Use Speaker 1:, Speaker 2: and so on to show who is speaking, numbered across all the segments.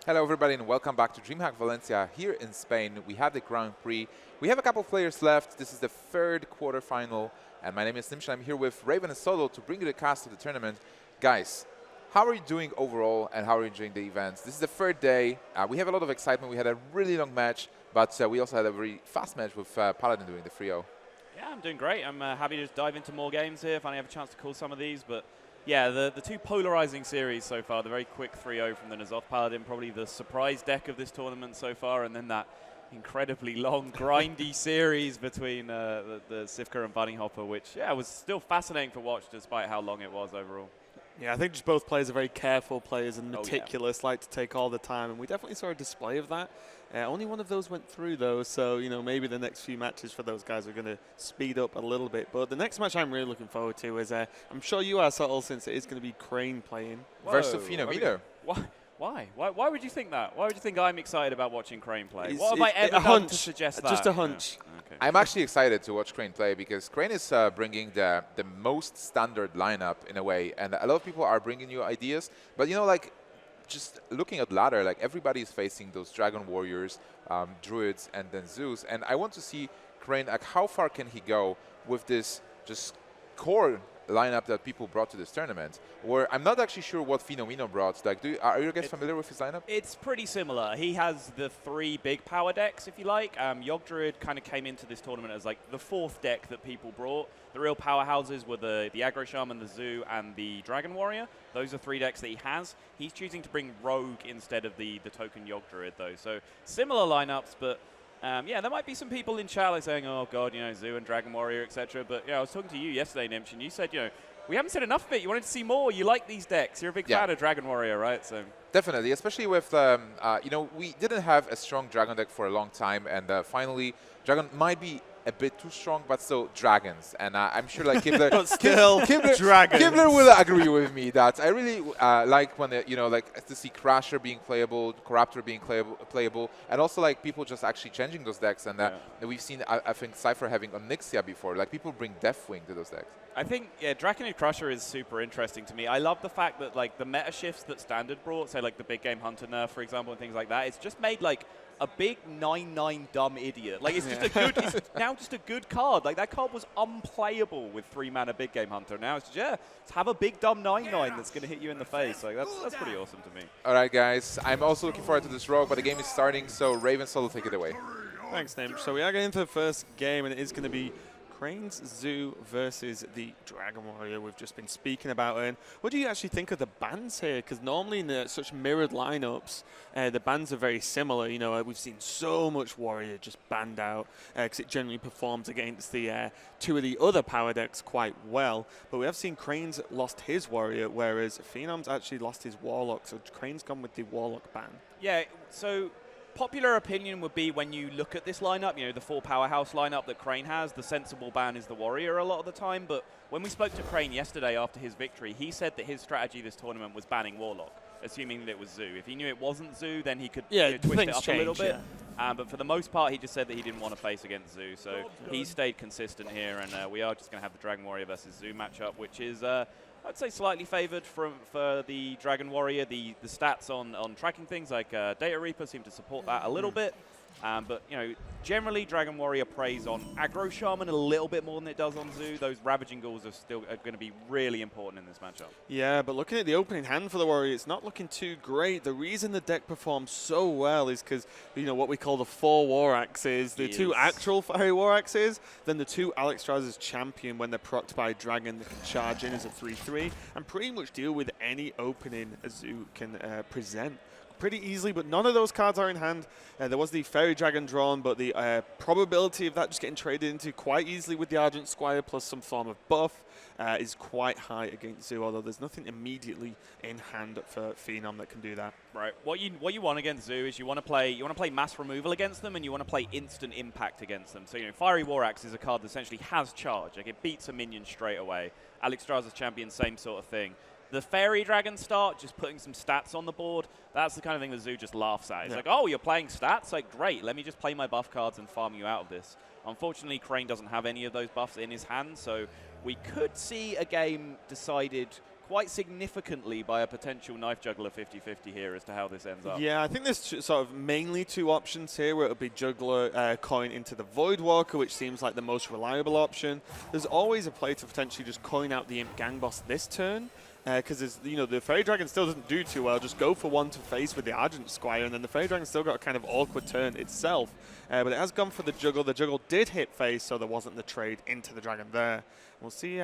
Speaker 1: Hello everybody and welcome back to DreamHack Valencia here in Spain. We have the Grand Prix. We have a couple players left. This is the third quarterfinal and my name is Nimsh. I'm here with Raven and Solo to bring you the cast of the tournament. Guys, how are you doing overall and how are you enjoying the events? This is the third day. We have a lot of excitement. We had a really long match, but we also had a very fast match with Paladin doing the 3-0.
Speaker 2: Yeah, I'm doing great. I'm happy to just dive into more games here. Finally have a chance to call some of these, but yeah, the two polarizing series so far, the very quick 3-0 from the N'Zoth Paladin, probably the surprise deck of this tournament so far, and then that incredibly long, grindy series between the Sivka and Bunny Hopper, which, yeah, was still fascinating to watch despite how long it was overall.
Speaker 3: Yeah, I think just both players are very careful players and meticulous, like to take all the time, and we definitely saw a display of that. Only one of those went through, though, so maybe the next few matches for those guys are going to speed up a little bit. But the next match I'm really looking forward to is, I'm sure you are, Subtle, since it is going to be Crane playing.
Speaker 1: Versus Fenomeno.
Speaker 2: Why? Why would you think that? Why would you think I'm excited about watching Crane play? What have I ever done to suggest that?
Speaker 3: Just a hunch.
Speaker 2: Yeah. Okay.
Speaker 1: I'm actually excited to watch Crane play because Crane is bringing the most standard lineup in a way, and a lot of people are bringing new ideas. But like just looking at ladder, like everybody is facing those Dragon Warriors, Druids, and then Zeus, and I want to see Crane, like how far can he go with this just core lineup that people brought to this tournament, where I'm not actually sure what Fenomeno brought. Like, are you guys familiar with his lineup?
Speaker 2: It's pretty similar. He has the three big power decks, if you like. Yogg Druid kind of came into this tournament as like the fourth deck that people brought. The real powerhouses were the Aggro Shaman, the Zoo, and the Dragon Warrior. Those are three decks that he has. He's choosing to bring Rogue instead of the token Yogg Druid, though. So similar lineups, but yeah, there might be some people in chat like saying, oh, God, Zoo and Dragon Warrior, etc. But, yeah, I was talking to you yesterday, Nimsh, and you said, we haven't seen enough of it. You wanted to see more. You like these decks. You're a big fan of Dragon Warrior, right? So
Speaker 1: definitely, especially with, we didn't have a strong Dragon deck for a long time, and finally, Dragon might be a bit too strong, but still dragons. And I'm sure like Kibler, Kibler will agree with me that I really like when like to see Crasher being playable, Corruptor being playable, and also like people just actually changing those decks. And we've seen I think Cypher having Onyxia before. Like people bring Deathwing to those decks.
Speaker 2: I think Draconid Crusher is super interesting to me. I love the fact that like the meta shifts that Standard brought, say like the big game Hunter nerf, for example, and things like that. It's just made like a big 9/9 dumb idiot. Like it's just a good. It's now just a good card. Like that card was unplayable with 3-mana big game Hunter. Now it's just have a big dumb 9/9 that's going to hit you in the face. Like that's pretty awesome to me.
Speaker 1: All right, guys. I'm also looking forward to this Rogue, but the game is starting. So Raven, Solo, take it away.
Speaker 3: Thanks, Nim. So we are getting into the first game, and it is going to be Crane's Zoo versus the Dragon Warrior we've just been speaking about. And what do you actually think of the bans here? Because normally in such mirrored lineups, the bans are very similar. We've seen so much Warrior just banned out because it generally performs against the two of the other power decks quite well. But we have seen Crane's lost his Warrior, whereas Phenom's actually lost his Warlock. So Crane's gone with the Warlock ban. Yeah,
Speaker 2: so popular opinion would be when you look at this lineup, the four powerhouse lineup that Crane has, the sensible ban is the Warrior a lot of the time. But when we spoke to Crane yesterday after his victory, he said that his strategy this tournament was banning Warlock, assuming that it was Zoo. If he knew it wasn't Zoo, then he could twist it up a little bit. But for the most part, he just said that he didn't want to face against Zoo. So he stayed consistent here, and we are just going to have the Dragon Warrior versus Zoo matchup, which is I'd say slightly favored for the Dragon Warrior. The stats on tracking things like Data Reaper seem to support that a little bit. But, generally Dragon Warrior preys on Aggro Shaman a little bit more than it does on Zoo. Those Ravaging Ghouls are still going to be really important in this matchup.
Speaker 3: Yeah, but looking at the opening hand for the Warrior, it's not looking too great. The reason the deck performs so well is because, what we call the 4 War Axes, the 2 actual Fiery War Axes, then the 2 Alexstrasza's Champion when they're procced by Dragon that can charge in as a 3/3 and pretty much deal with any opening a Zoo can present pretty easily, but none of those cards are in hand. There was the Fairy Dragon drawn, but the probability of that just getting traded into quite easily with the Argent Squire plus some form of buff is quite high against Zoo, although there's nothing immediately in hand for Phenom that can do that.
Speaker 2: Right. What you want against Zoo is you want to play mass removal against them, and you want to play instant impact against them. So Fiery War Axe is a card that essentially has charge. Like it beats a minion straight away. Alexstrasza's Champion, same sort of thing. The Fairy Dragon start, just putting some stats on the board, that's the kind of thing that Zoo just laughs at. It's like, oh, you're playing stats? Like, great, let me just play my buff cards and farm you out of this. Unfortunately, Crane doesn't have any of those buffs in his hand, so we could see a game decided quite significantly by a potential Knife Juggler 50-50 here as to how this ends up.
Speaker 3: Yeah, I think there's sort of mainly two options here, where it'll be Juggler coin into the Voidwalker, which seems like the most reliable option. There's always a play to potentially just coin out the Imp Gang Boss this turn, because the Fairy Dragon still doesn't do too well. Just go for one to face with the Argent Squire, and then the Fairy Dragon's still got a kind of awkward turn itself. But it has gone for the Juggle. The Juggle did hit face, so there wasn't the trade into the Dragon there. We'll see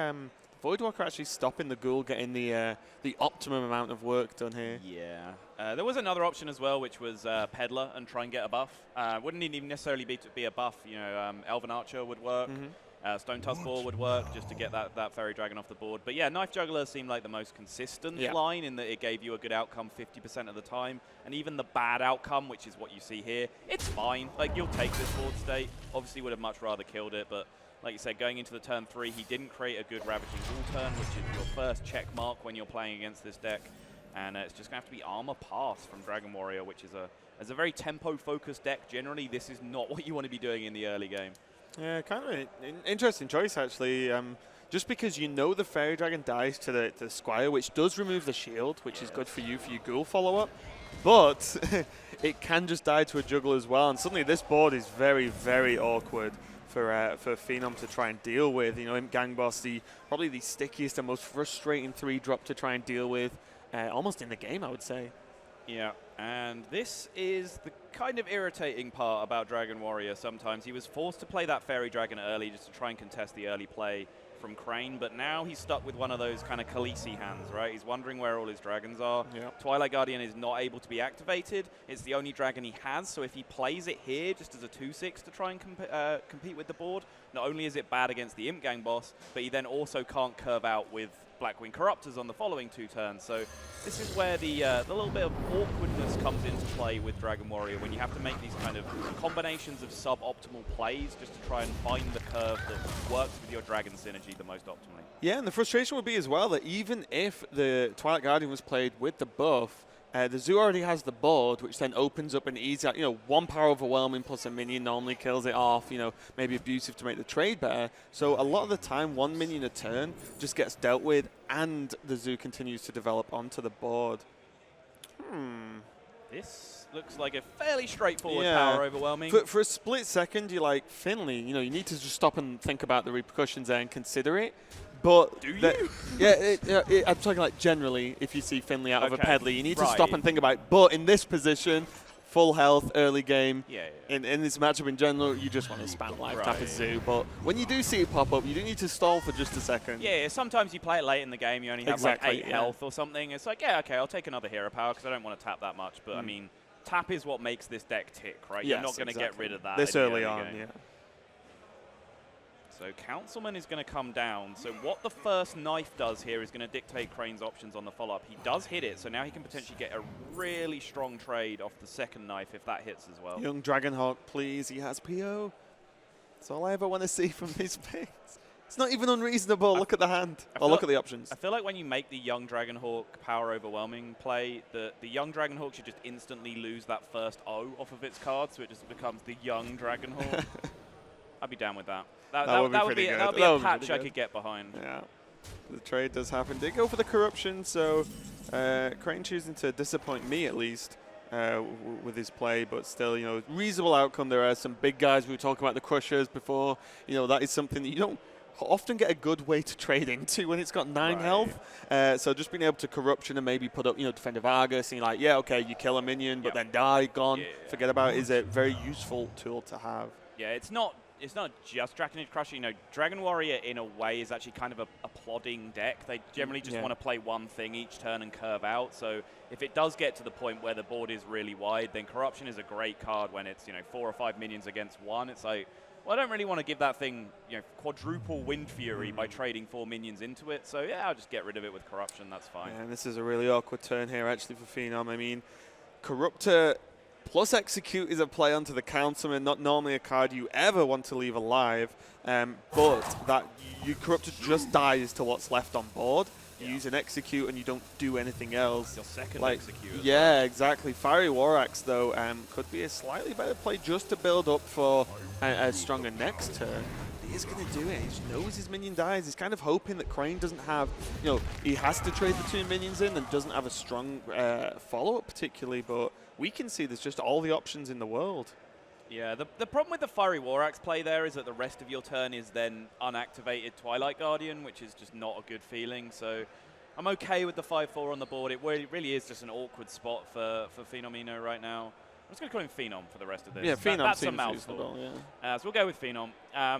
Speaker 3: Voidwalker actually stopping the Ghoul, getting the optimum amount of work done here.
Speaker 2: Yeah. There was another option as well, which was Peddler and try and get a buff. Wouldn't even necessarily be a buff. Elven Archer would work. Stone Tuskball would work just to get that Fairy Dragon off the board. But yeah, Knife Juggler seemed like the most consistent line in that it gave you a good outcome 50% of the time. And even the bad outcome, which is what you see here, it's fine. Like, you'll take this board state. Obviously would have much rather killed it, but like you said, going into the turn 3, he didn't create a good Ravaging Ghoul turn, which is your first check mark when you're playing against this deck. And it's just going to have to be Armor Pass from Dragon Warrior, which is as a very tempo-focused deck. Generally, this is not what you want to be doing in the early game. Yeah,
Speaker 3: kind of an interesting choice, actually. Just because the Fairy Dragon dies to the Squire, which does remove the shield, which is good for your Ghoul follow-up. But it can just die to a Juggler as well. And suddenly this board is very, very awkward for Phenom to try and deal with. Imp Gang Boss, probably the stickiest and most frustrating 3-drop to try and deal with, almost in the game, I would say.
Speaker 2: Yeah, and this is the kind of irritating part about Dragon Warrior sometimes. He was forced to play that Fairy Dragon early just to try and contest the early play from Crane, but now he's stuck with one of those kind of Khaleesi hands, right? He's wondering where all his dragons are.
Speaker 3: Yep.
Speaker 2: Twilight Guardian is not able to be activated. It's the only dragon he has, so if he plays it here just as a 2/6 to try and compete with the board, not only is it bad against the Imp Gang Boss, but he then also can't curve out with Blackwing Corruptors on the following 2 turns. So this is where the little bit of awkwardness comes into play with Dragon Warrior, when you have to make these kind of combinations of suboptimal plays just to try and find the curve that works with your dragon synergy the most optimally.
Speaker 3: Yeah, and the frustration would be as well that even if the Twilight Guardian was played with the buff, the Zoo already has the board, which then opens up an easy, 1 power overwhelming plus a minion normally kills it off, maybe abusive to make the trade better. So a lot of the time, 1 minion a turn just gets dealt with, and the Zoo continues to develop onto the board.
Speaker 2: This looks like a fairly straightforward power overwhelming.
Speaker 3: For a split second, you're like, Finley, you need to just stop and think about the repercussions there and consider it. But
Speaker 2: do you?
Speaker 3: I'm talking like generally, if you see Finley out of a Pedley, you need to stop and think about it. But in this position, full health, early game, in this matchup in general, you just want to spam life tap a Zoo. But when you do see it pop up, you do need to stall for just a second.
Speaker 2: Yeah, sometimes you play it late in the game, you only have like 8 health or something. It's like, okay, I'll take another hero power because I don't want to tap that much. But I mean, tap is what makes this deck tick, right? You're not going to get rid of that
Speaker 3: this early on.
Speaker 2: Game. So Councilman is going to come down. So what the first knife does here is going to dictate Crane's options on the follow-up. He does hit it, so now he can potentially get a really strong trade off the second knife if that hits as well.
Speaker 3: Young Dragonhawk, please. He has PO. That's all I ever want to see from these picks. It's not even unreasonable. Look at the hand. Or look at the options.
Speaker 2: I feel like when you make the Young Dragonhawk power overwhelming play, the Young Dragonhawk should just instantly lose that first O off of its card, so it just becomes the Young Dragonhawk. I'd be down with that. That would be a patch I could get behind.
Speaker 3: Yeah, the trade does happen. They go for the corruption, so Crane choosing to disappoint me at least with his play, but still, reasonable outcome. There are some big guys. We were talking about the Crushers before. That is something that you don't often get a good way to trade into when it's got 9 health. So just being able to corruption and maybe put up, Defender Argus, and you're like, yeah, okay, you kill a minion, but then die, gone, forget about it, is a very useful tool to have.
Speaker 2: Yeah, it's not just Draconid Crusher. Dragon Warrior in a way is actually kind of a plodding deck. They generally just want to play one thing each turn and curve out. So if it does get to the point where the board is really wide, then Corruption is a great card when it's 4 or 5 minions against 1. It's like, well, I don't really want to give that thing quadruple Wind Fury by trading 4 minions into it. So yeah, I'll just get rid of it with Corruption. That's fine.
Speaker 3: And this is a really awkward turn here actually for Phenom. I mean, Corruptor plus Execute is a play onto the Councilman, not normally a card you ever want to leave alive, but that Corruptor just dies to what's left on board. use an execute and you don't do anything else.
Speaker 2: Your second
Speaker 3: like,
Speaker 2: execute.
Speaker 3: Yeah, exactly. Fiery War Axe, though, could be a slightly better play just to build up for a stronger next turn. He is going to do it. He just knows his minion dies. He's kind of hoping that Crane doesn't have, he has to trade the 2 minions in and doesn't have a strong follow-up particularly, but we can see there's just all the options in the world.
Speaker 2: Yeah, the problem with the Fiery War Axe play there is that the rest of your turn is then unactivated Twilight Guardian, which is just not a good feeling. So I'm okay with the 5-4 on the board. It really is just an awkward spot for Fenomeno right now. I'm just going to call him Phenom for the rest of this.
Speaker 3: Yeah, Phenom
Speaker 2: that's a
Speaker 3: seems
Speaker 2: mouthful.
Speaker 3: reasonable, yeah.
Speaker 2: So we'll go with Phenom.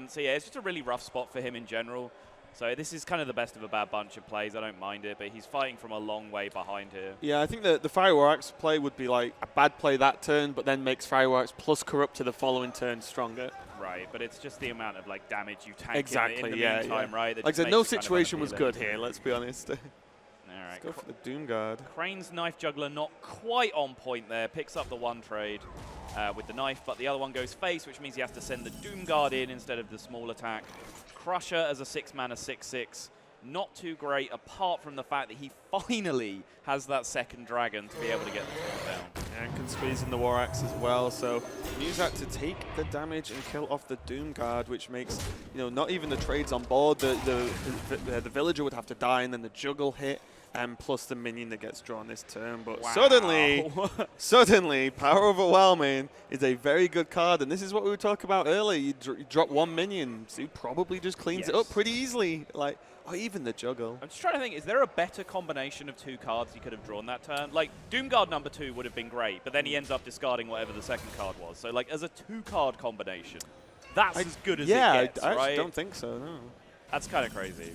Speaker 2: So yeah, it's just a really rough spot for him in general. So this is kind of the best of a bad bunch of plays. I don't mind it, but he's fighting from a long way behind here.
Speaker 3: Yeah, I think the Fire War Axe play would be like a bad play that turn, but then makes Fire War Axe plus Corrupt to the following turn stronger.
Speaker 2: Right, but it's just the amount of like damage you tank
Speaker 3: exactly,
Speaker 2: in the meantime, right?
Speaker 3: Like I said, no situation was good here, let's be honest.
Speaker 2: All right.
Speaker 3: Let's go for the Doom Guard.
Speaker 2: Crane's Knife Juggler not quite on point there. Picks up the one trade with the knife, but the other one goes face, which means he has to send the Doom Guard in instead of the small attack. Crusher as a 6-mana 6/6. Not too great, apart from the fact that he finally has that second dragon to be able to get the turn down.
Speaker 3: And can squeeze in the War Axe as well, so use that to take the damage and kill off the Doom Guard, which makes, not even the trades on board. The Villager would have to die, and then the Juggle hit, and plus the minion that gets drawn this turn. But suddenly, Power Overwhelming is a very good card, and this is what we were talking about earlier. You drop one minion, so he probably just cleans it up pretty easily. Like, or even the Juggle.
Speaker 2: I'm just trying to think, is there a better combination of 2 cards he could have drawn that turn? Like, Doomguard number 2 would have been great, but then he ends up discarding whatever the second card was. So, like, as a 2-card combination, that's as good as it gets,
Speaker 3: I
Speaker 2: right?
Speaker 3: don't think so, no.
Speaker 2: That's kind of crazy.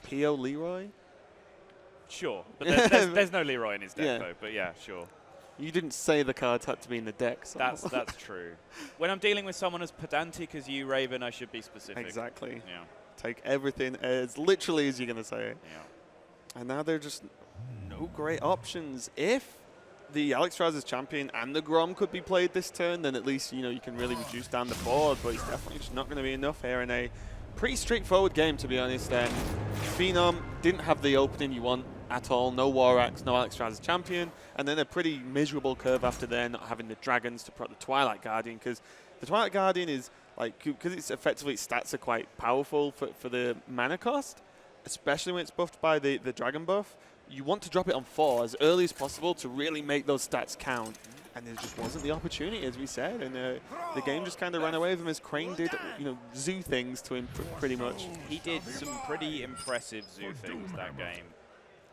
Speaker 3: P.O. Leroy?
Speaker 2: Sure, but there's no Leroy in his deck, though, but yeah, sure.
Speaker 3: You didn't say the cards had to be in the deck. So.
Speaker 2: That's true. When I'm dealing with someone as pedantic as you, Raven, I should be specific.
Speaker 3: Exactly.
Speaker 2: Yeah.
Speaker 3: Take everything as literally as you're going to say it.
Speaker 2: Yeah.
Speaker 3: And now there are just no great options. If the Alexstrasza's champion and the Grom could be played this turn, then at least, you can really reduce down the board, but it's definitely just not going to be enough here in a pretty straightforward game, to be honest. Phenom didn't have the opening you want at all. No War Axe, no Alexstrasza's champion, and then a pretty miserable curve after there, not having the dragons to protect the Twilight Guardian, because the Twilight Guardian is, like, because it's effectively, its stats are quite powerful for the mana cost, especially when it's buffed by the dragon buff. You want to drop it on 4 as early as possible to really make those stats count. And there just wasn't the opportunity, as we said, and the game just kind of ran away with him as Crane did, zoo things to him pretty much.
Speaker 2: He did some pretty impressive zoo things that game.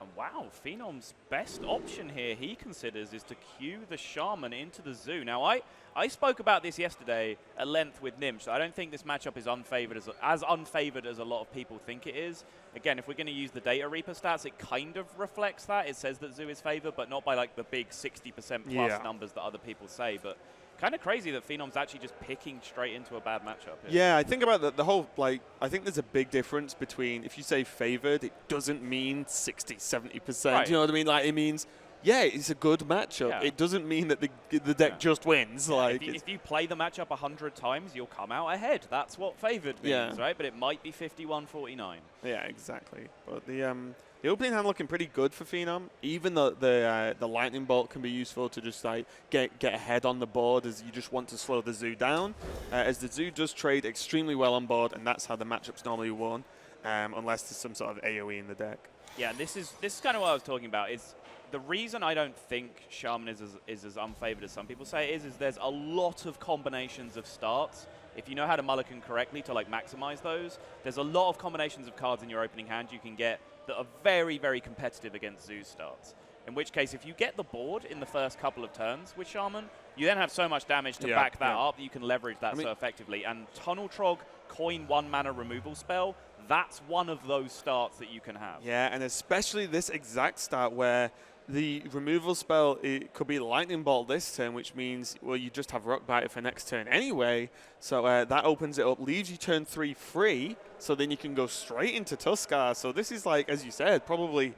Speaker 2: And wow, Phenom's best option here, he considers, is to queue the Shaman into the zoo. Now, I spoke about this yesterday at length with Nimsh. I don't think this matchup is as unfavored as a lot of people think it is. Again, if we're going to use the Data Reaper stats, it kind of reflects that. It says that zoo is favored, but not by like the big 60% plus numbers that other people say. But kind of crazy that Phenom's actually just picking straight into a bad matchup here.
Speaker 3: Yeah, I think about the whole, like, I think there's a big difference between, if you say favored, it doesn't mean 60, 70%.
Speaker 2: Right.
Speaker 3: You know what I mean? Like, it means, yeah, it's a good matchup. Yeah. It doesn't mean that the deck just wins.
Speaker 2: Yeah,
Speaker 3: like,
Speaker 2: if you play the matchup 100 times, you'll come out ahead. That's what favored means, right? But it might be 51-49.
Speaker 3: Yeah, exactly. But the opening hand looking pretty good for Phenom. Even the lightning bolt can be useful to just like get ahead on the board as you just want to slow the zoo down. As the zoo does trade extremely well on board, and that's how the matchup's normally won, unless there's some sort of AoE in the deck. Yeah,
Speaker 2: this is kind of what I was talking about. Is the reason I don't think Shaman is as unfavored as some people say is there's a lot of combinations of starts. If you know how to mulligan correctly to like maximize those, there's a lot of combinations of cards in your opening hand you can get that are very, very competitive against zoo starts. In which case, if you get the board in the first couple of turns with Shaman, you then have so much damage to back that up that you can leverage that so effectively. And Tunnel Trog, coin 1-mana removal spell, that's one of those starts that you can have. Yeah, and especially this exact start where the removal spell, it could be Lightning Bolt this turn, which means, well, you just have Rock Biter for next turn anyway. So that opens it up, leaves you turn 3 free, so then you can go straight into Tuskar. So this is like, as you said, probably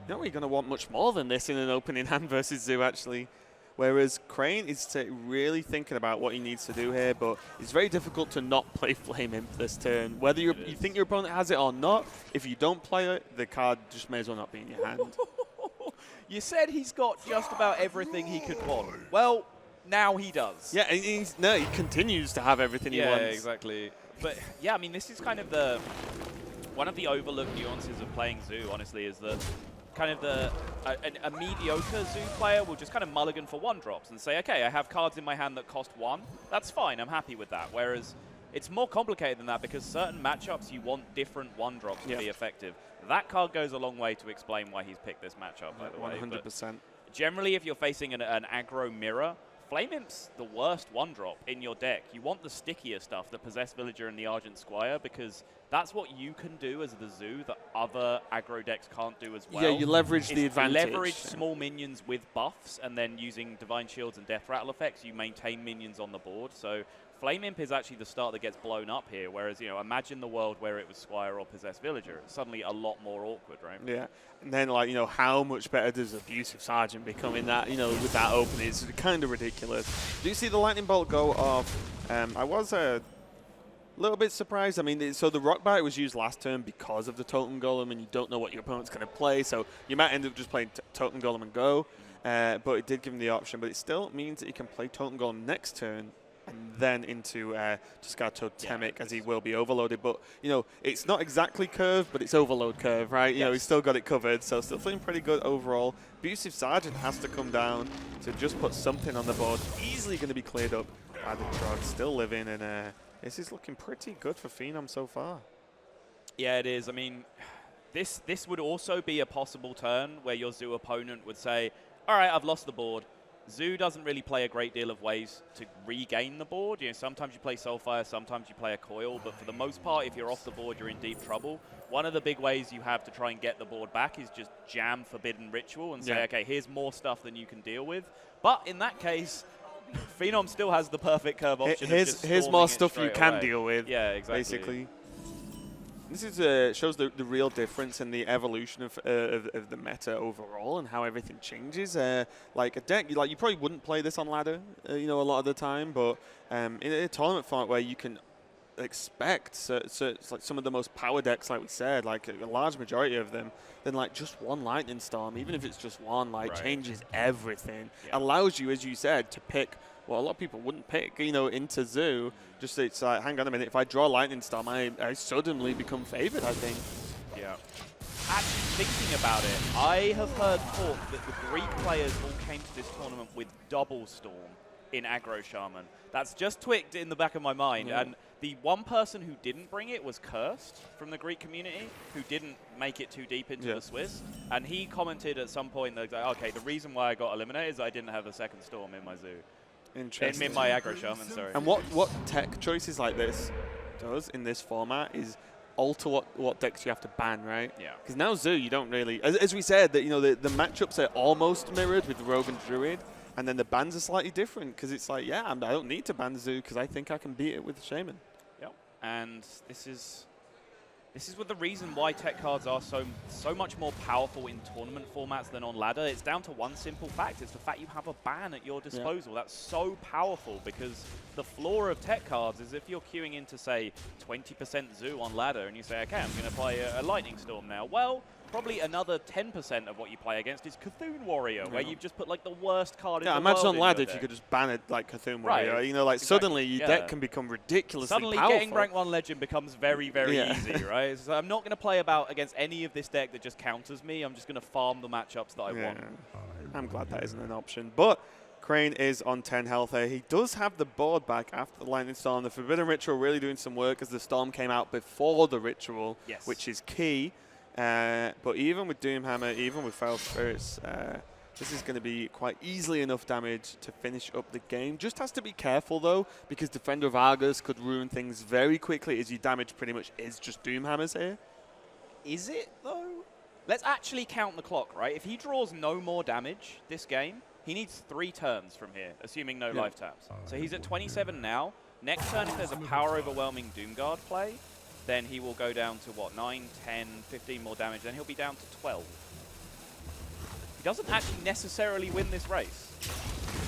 Speaker 2: not really going to want much more than this in an opening hand versus Zoo, actually.
Speaker 3: Whereas Crane is really thinking about what he needs to do here, but it's very difficult to not play Flame Imp this turn. Whether you think your opponent has it or not, if you don't play it, the card just may as well not be in your hand.
Speaker 2: You said he's got just about everything he could want. Well, now he does.
Speaker 3: Yeah, he continues to have everything he wants.
Speaker 2: Yeah, exactly. But yeah, I mean, this is kind of one of the overlooked nuances of playing Zoo, honestly, is that kind of a mediocre Zoo player will just kind of mulligan for 1-drops and say, okay, I have cards in my hand that cost 1. That's fine, I'm happy with that. Whereas it's more complicated than that because certain matchups you want different 1-drops to be effective. That card goes a long way to explain why he's picked this matchup, by the way.
Speaker 3: 100%.
Speaker 2: But generally, if you're facing an aggro mirror, Flame Imp's the worst 1-drop in your deck. You want the stickier stuff, the Possessed Villager and the Argent Squire, because that's what you can do as the Zoo that other aggro decks can't do as well.
Speaker 3: Yeah, you leverage the advantage.
Speaker 2: Leverage small minions with buffs, and then using Divine Shields and Death Rattle effects, you maintain minions on the board. So Flame Imp is actually the start that gets blown up here, whereas, imagine the world where it was Squire or Possessed Villager. It's suddenly a lot more awkward, right?
Speaker 3: Yeah. And then, how much better does Abusive Sergeant become in that, with that opening? It's kind of ridiculous. Do you see the Lightning Bolt go off? I was a little bit surprised. I mean, so the Rock Bite was used last turn because of the Totem Golem, and you don't know what your opponent's going to play, so you might end up just playing Totem Golem and go. But it did give him the option, but it still means that he can play Totem Golem next turn, and then into Tuskarr Totemic, as he will be overloaded. But, it's not exactly curved, but it's overload curve, right? He's still got it covered, so still feeling pretty good overall. Abusive Sergeant has to come down to just put something on the board. Easily going to be cleared up by the Trog, still living, and this is looking pretty good for Phenom so far.
Speaker 2: Yeah, it is. I mean, this would also be a possible turn where your Zoo opponent would say, all right, I've lost the board. Zoo doesn't really play a great deal of ways to regain the board. Sometimes you play Soulfire, sometimes you play a Coil, but for the most part, if you're off the board, you're in deep trouble. One of the big ways you have to try and get the board back is just jam Forbidden Ritual and say, okay, here's more stuff than you can deal with. But in that case, Phenom still has the perfect curve option.
Speaker 3: Here's more stuff you can deal with.
Speaker 2: Yeah, exactly.
Speaker 3: Basically. This is shows the real difference in the evolution of the meta overall and how everything changes. Like a deck, you probably wouldn't play this on ladder, a lot of the time, but in a tournament format where you can expect like some of the most power decks, like we said, like a large majority of them, then like just one Lightning Storm, even if it's just one, changes everything. Yeah. Allows you, as you said, to pick. Well, a lot of people wouldn't pick, into Zoo. Just it's like, hang on a minute, if I draw Lightning Storm, I suddenly become favored, I think.
Speaker 2: Yeah. Actually thinking about it, I have heard talk that the Greek players all came to this tournament with double Storm in Aggro Shaman. That's just twigged in the back of my mind. And the one person who didn't bring it was Cursed from the Greek community, who didn't make it too deep into the Swiss. And he commented at some point that, okay, the reason why I got eliminated is I didn't have a second Storm in my Zoo.
Speaker 3: Interesting.
Speaker 2: In my Aggro Shaman, sorry.
Speaker 3: And what tech choices like this does in this format is alter what decks you have to ban, right?
Speaker 2: Yeah.
Speaker 3: Because now Zoo, you don't really, as we said, that the matchups are almost mirrored with Rogue and Druid, and then the bans are slightly different because it's like, I don't need to ban Zoo because I think I can beat it with the Shaman.
Speaker 2: Yep. And this is the reason why tech cards are so much more powerful in tournament formats than on ladder. It's down to one simple fact. It's the fact you have a ban at your disposal. That's so powerful because the floor of tech cards is if you're queuing into, say, 20% Zoo on ladder and you say, okay, I'm going to play a Lightning Storm now. Well, probably another 10% of what you play against is Cthulhu Warrior, where you've just put like the worst card in the world.
Speaker 3: Yeah, imagine on ladder if you could just ban it like Cthulhu Warrior.
Speaker 2: Right.
Speaker 3: Suddenly your deck can become ridiculously
Speaker 2: powerful. Suddenly getting rank 1 legend becomes very, very easy, right? So I'm not going to play against any of this deck that just counters me. I'm just going to farm the matchups that I want.
Speaker 3: I'm glad that isn't an option. But Crane is on 10 health here. He does have the board back after the Lightning Storm. The Forbidden Ritual really doing some work as the Storm came out before the Ritual, which is key. But even with Doomhammer, even with Feral Spirits, this is going to be quite easily enough damage to finish up the game. Just has to be careful, though, because Defender of Argus could ruin things very quickly as your damage pretty much is just Doomhammers here.
Speaker 2: Is it, though? Let's actually count the clock, right? If he draws no more damage this game, he needs 3 turns from here, assuming no life taps. So he's at 27 now. Next turn, if there's a power overwhelming Doomguard play, then he will go down to, 9, 10, 15 more damage. Then he'll be down to 12. He doesn't actually necessarily win this race.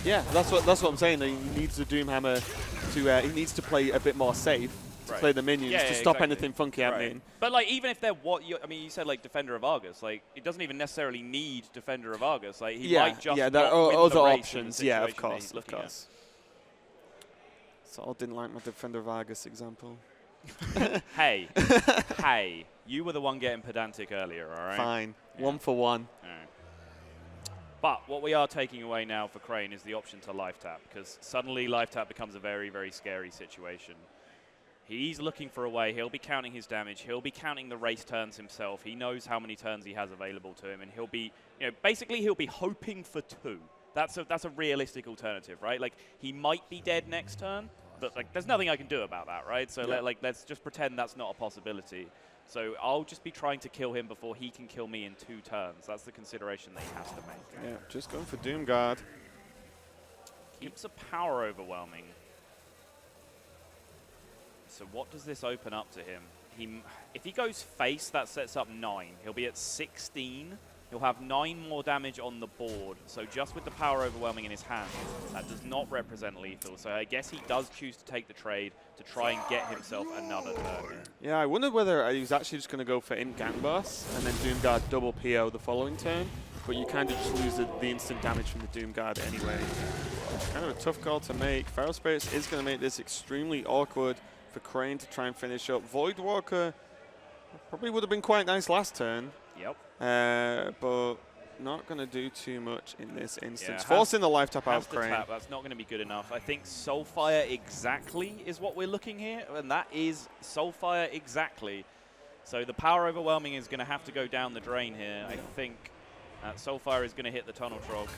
Speaker 3: Yeah, that's what I'm saying. He needs the Doomhammer to he needs to play a bit more safe to play the minions to stop anything funky happening.
Speaker 2: But like even if they're I mean, you said like Defender of Argus. Like it doesn't even necessarily need Defender of Argus. Like he might just
Speaker 3: there are
Speaker 2: win
Speaker 3: other
Speaker 2: the race
Speaker 3: options.
Speaker 2: in the
Speaker 3: Yeah, of
Speaker 2: situation that
Speaker 3: course,
Speaker 2: he's
Speaker 3: of
Speaker 2: looking
Speaker 3: course. So I didn't like my Defender of Argus example.
Speaker 2: Hey, hey, you were the one getting pedantic earlier, all right?
Speaker 3: Fine, 1 for 1.
Speaker 2: All right. But what we are taking away now for Crane is the option to life tap, because suddenly life tap becomes a very, very scary situation. He's looking for a way. He'll be counting his damage. He'll be counting the race turns himself. He knows how many turns he has available to him, and he'll be, basically he'll be hoping for 2. That's a realistic alternative, right? Like he might be dead next turn, but like there's nothing I can do about that, right? So let's just pretend that's not a possibility. So I'll just be trying to kill him before he can kill me in 2 turns. That's the consideration that he has to make.
Speaker 3: Yeah, just going for Doomguard.
Speaker 2: Keeps a power overwhelming. So what does this open up to him? If he goes face, that sets up 9. He'll be at 16. He'll have 9 more damage on the board. So just with the power overwhelming in his hand, that does not represent lethal. So I guess he does choose to take the trade to try and get himself another turn.
Speaker 3: Yeah, I wondered whether he was actually just going to go for Gang Boss and then Doomguard double PO the following turn. But you kind of just lose the instant damage from the Doomguard anyway. Kind of a tough call to make. Feral Spirits is going to make this extremely awkward for Crane to try and finish up. Voidwalker probably would have been quite nice last turn.
Speaker 2: Yep.
Speaker 3: But not going to do too much in this instance.
Speaker 2: Yeah,
Speaker 3: Forcing the life tap out of Crane.
Speaker 2: Tap, that's not going to be good enough. I think Soulfire exactly is what we're looking here, and that is Soulfire exactly. So the power overwhelming is going to have to go down the drain here. I think Soulfire is going to hit the Tunnel Trog.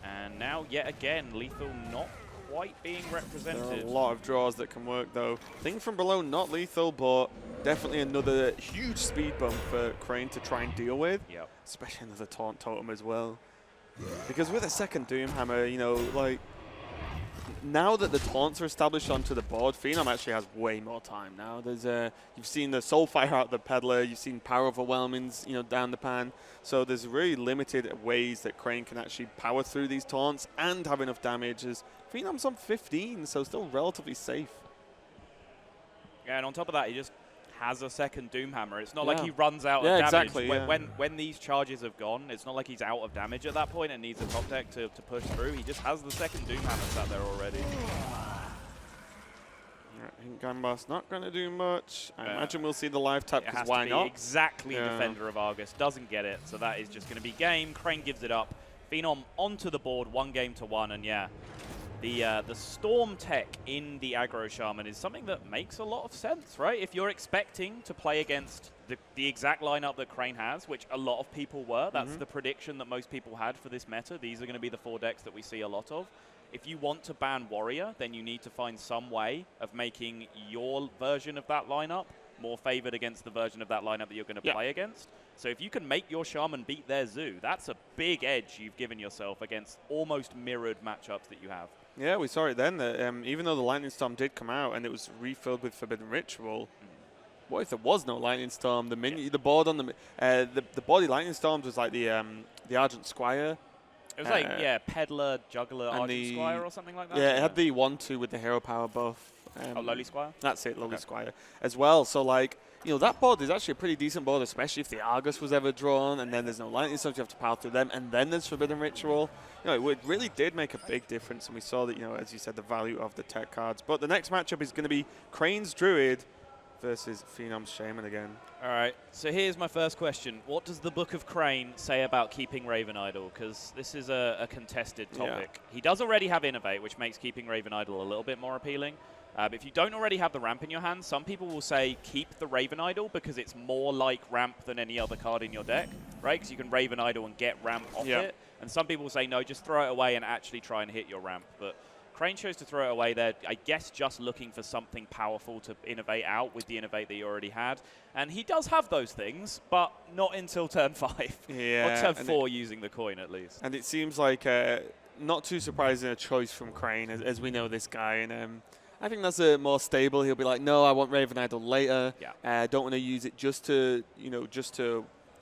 Speaker 2: And now, yet again, lethal not quite being represented.
Speaker 3: There are a lot of draws that can work, though. Thing from below, not lethal, but definitely another huge speed bump for Crane to try and deal with.
Speaker 2: Yep.
Speaker 3: Especially another Taunt Totem as well. Because with a second Doomhammer, like, now that the taunts are established onto the board, Phenom actually has way more time now. There's you've seen the Soulfire out the Peddler, you've seen Power Overwhelmings, down the pan. So there's really limited ways that Crane can actually power through these taunts and have enough damage. As Phenom's on 15, so still relatively safe.
Speaker 2: Yeah, and on top of that, he just has a second Doomhammer. It's not like he runs out of damage.
Speaker 3: Exactly,
Speaker 2: when these charges have gone, it's not like he's out of damage at that point and needs a top deck to push through. He just has the second Doomhammer sat there already.
Speaker 3: Gambas not going to do much. I imagine we'll see the live tap, because why not?
Speaker 2: Exactly Defender of Argus. Doesn't get it, so that is just going to be game. Crane gives it up. Phenom onto the board, 1-1, and yeah. The Storm tech in the aggro Shaman is something that makes a lot of sense, right? If you're expecting to play against the exact lineup that Crane has, which a lot of people were, that's the prediction that most people had for this meta. These are going to be the 4 decks that we see a lot of. If you want to ban Warrior, then you need to find some way of making your version of that lineup more favored against the version of that lineup that you're going to play against. So if you can make your Shaman beat their Zoo, that's a big edge you've given yourself against almost mirrored matchups that you have.
Speaker 3: Yeah, we saw it then. That, even though the Lightning Storm did come out and it was refilled with Forbidden Ritual, what if there was no Lightning Storm? The board on the body Lightning Storms was like the Argent Squire.
Speaker 2: It was like Peddler, Juggler, Argent Squire or something like that.
Speaker 3: Yeah, it had the 1/2 with the hero power buff.
Speaker 2: Lowly Squire?
Speaker 3: That's it, Lowly Squire as well. So like, that board is actually a pretty decent board, especially if the Argus was ever drawn, and then there's no Lightning Storms, you have to power through them, and then there's Forbidden Ritual. It really did make a big difference, and we saw that, as you said, the value of the tech cards. But the next matchup is going to be Crane's Druid versus Phenom's Shaman again.
Speaker 2: All right, so here's my first question. What does the Book of Crane say about keeping Raven Idol? Because this is a contested topic. He does already have Innovate, which makes keeping Raven Idol a little bit more appealing. But if you don't already have the ramp in your hand, some people will say keep the Raven Idol because it's more like ramp than any other card in your deck, right? Because you can Raven Idol and get ramp off it. And some people will say, no, just throw it away and actually try and hit your ramp. But Crane chose to throw it away there, I guess just looking for something powerful to innovate out with the Innovate that he already had. And he does have those things, but not until turn 5.
Speaker 3: Yeah.
Speaker 2: Or turn 4 using the coin, at least.
Speaker 3: And it seems like not too surprising a choice from Crane, as we know this guy. And I think that's more stable. He'll be like, no, I want Raven Idol later. Yeah. I don't want to use it just to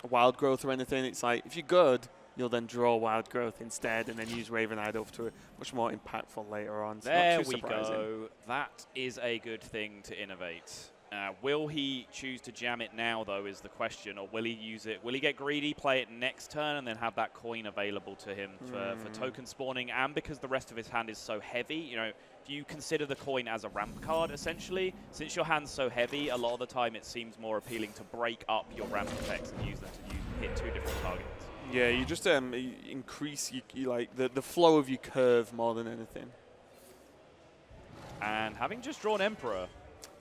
Speaker 3: wild growth or anything. It's like, if you're good, you'll then draw Wild Growth instead and then use Raven Idol to a much more impactful later on. So
Speaker 2: there
Speaker 3: not too
Speaker 2: we
Speaker 3: surprising.
Speaker 2: go. That is a good thing to innovate. Will he choose to jam it now, though, is the question, or will he use it? Will he get greedy, play it next turn, and then have that coin available to him for token spawning? And because the rest of his hand is so heavy, you know, if you consider the coin as a ramp card, essentially, since your hand's so heavy, a lot of the time it seems more appealing to break up your ramp effects and use them to hit 2 different targets.
Speaker 3: Yeah, you just you increase you like the flow of your curve more than anything.
Speaker 2: And having just drawn Emperor,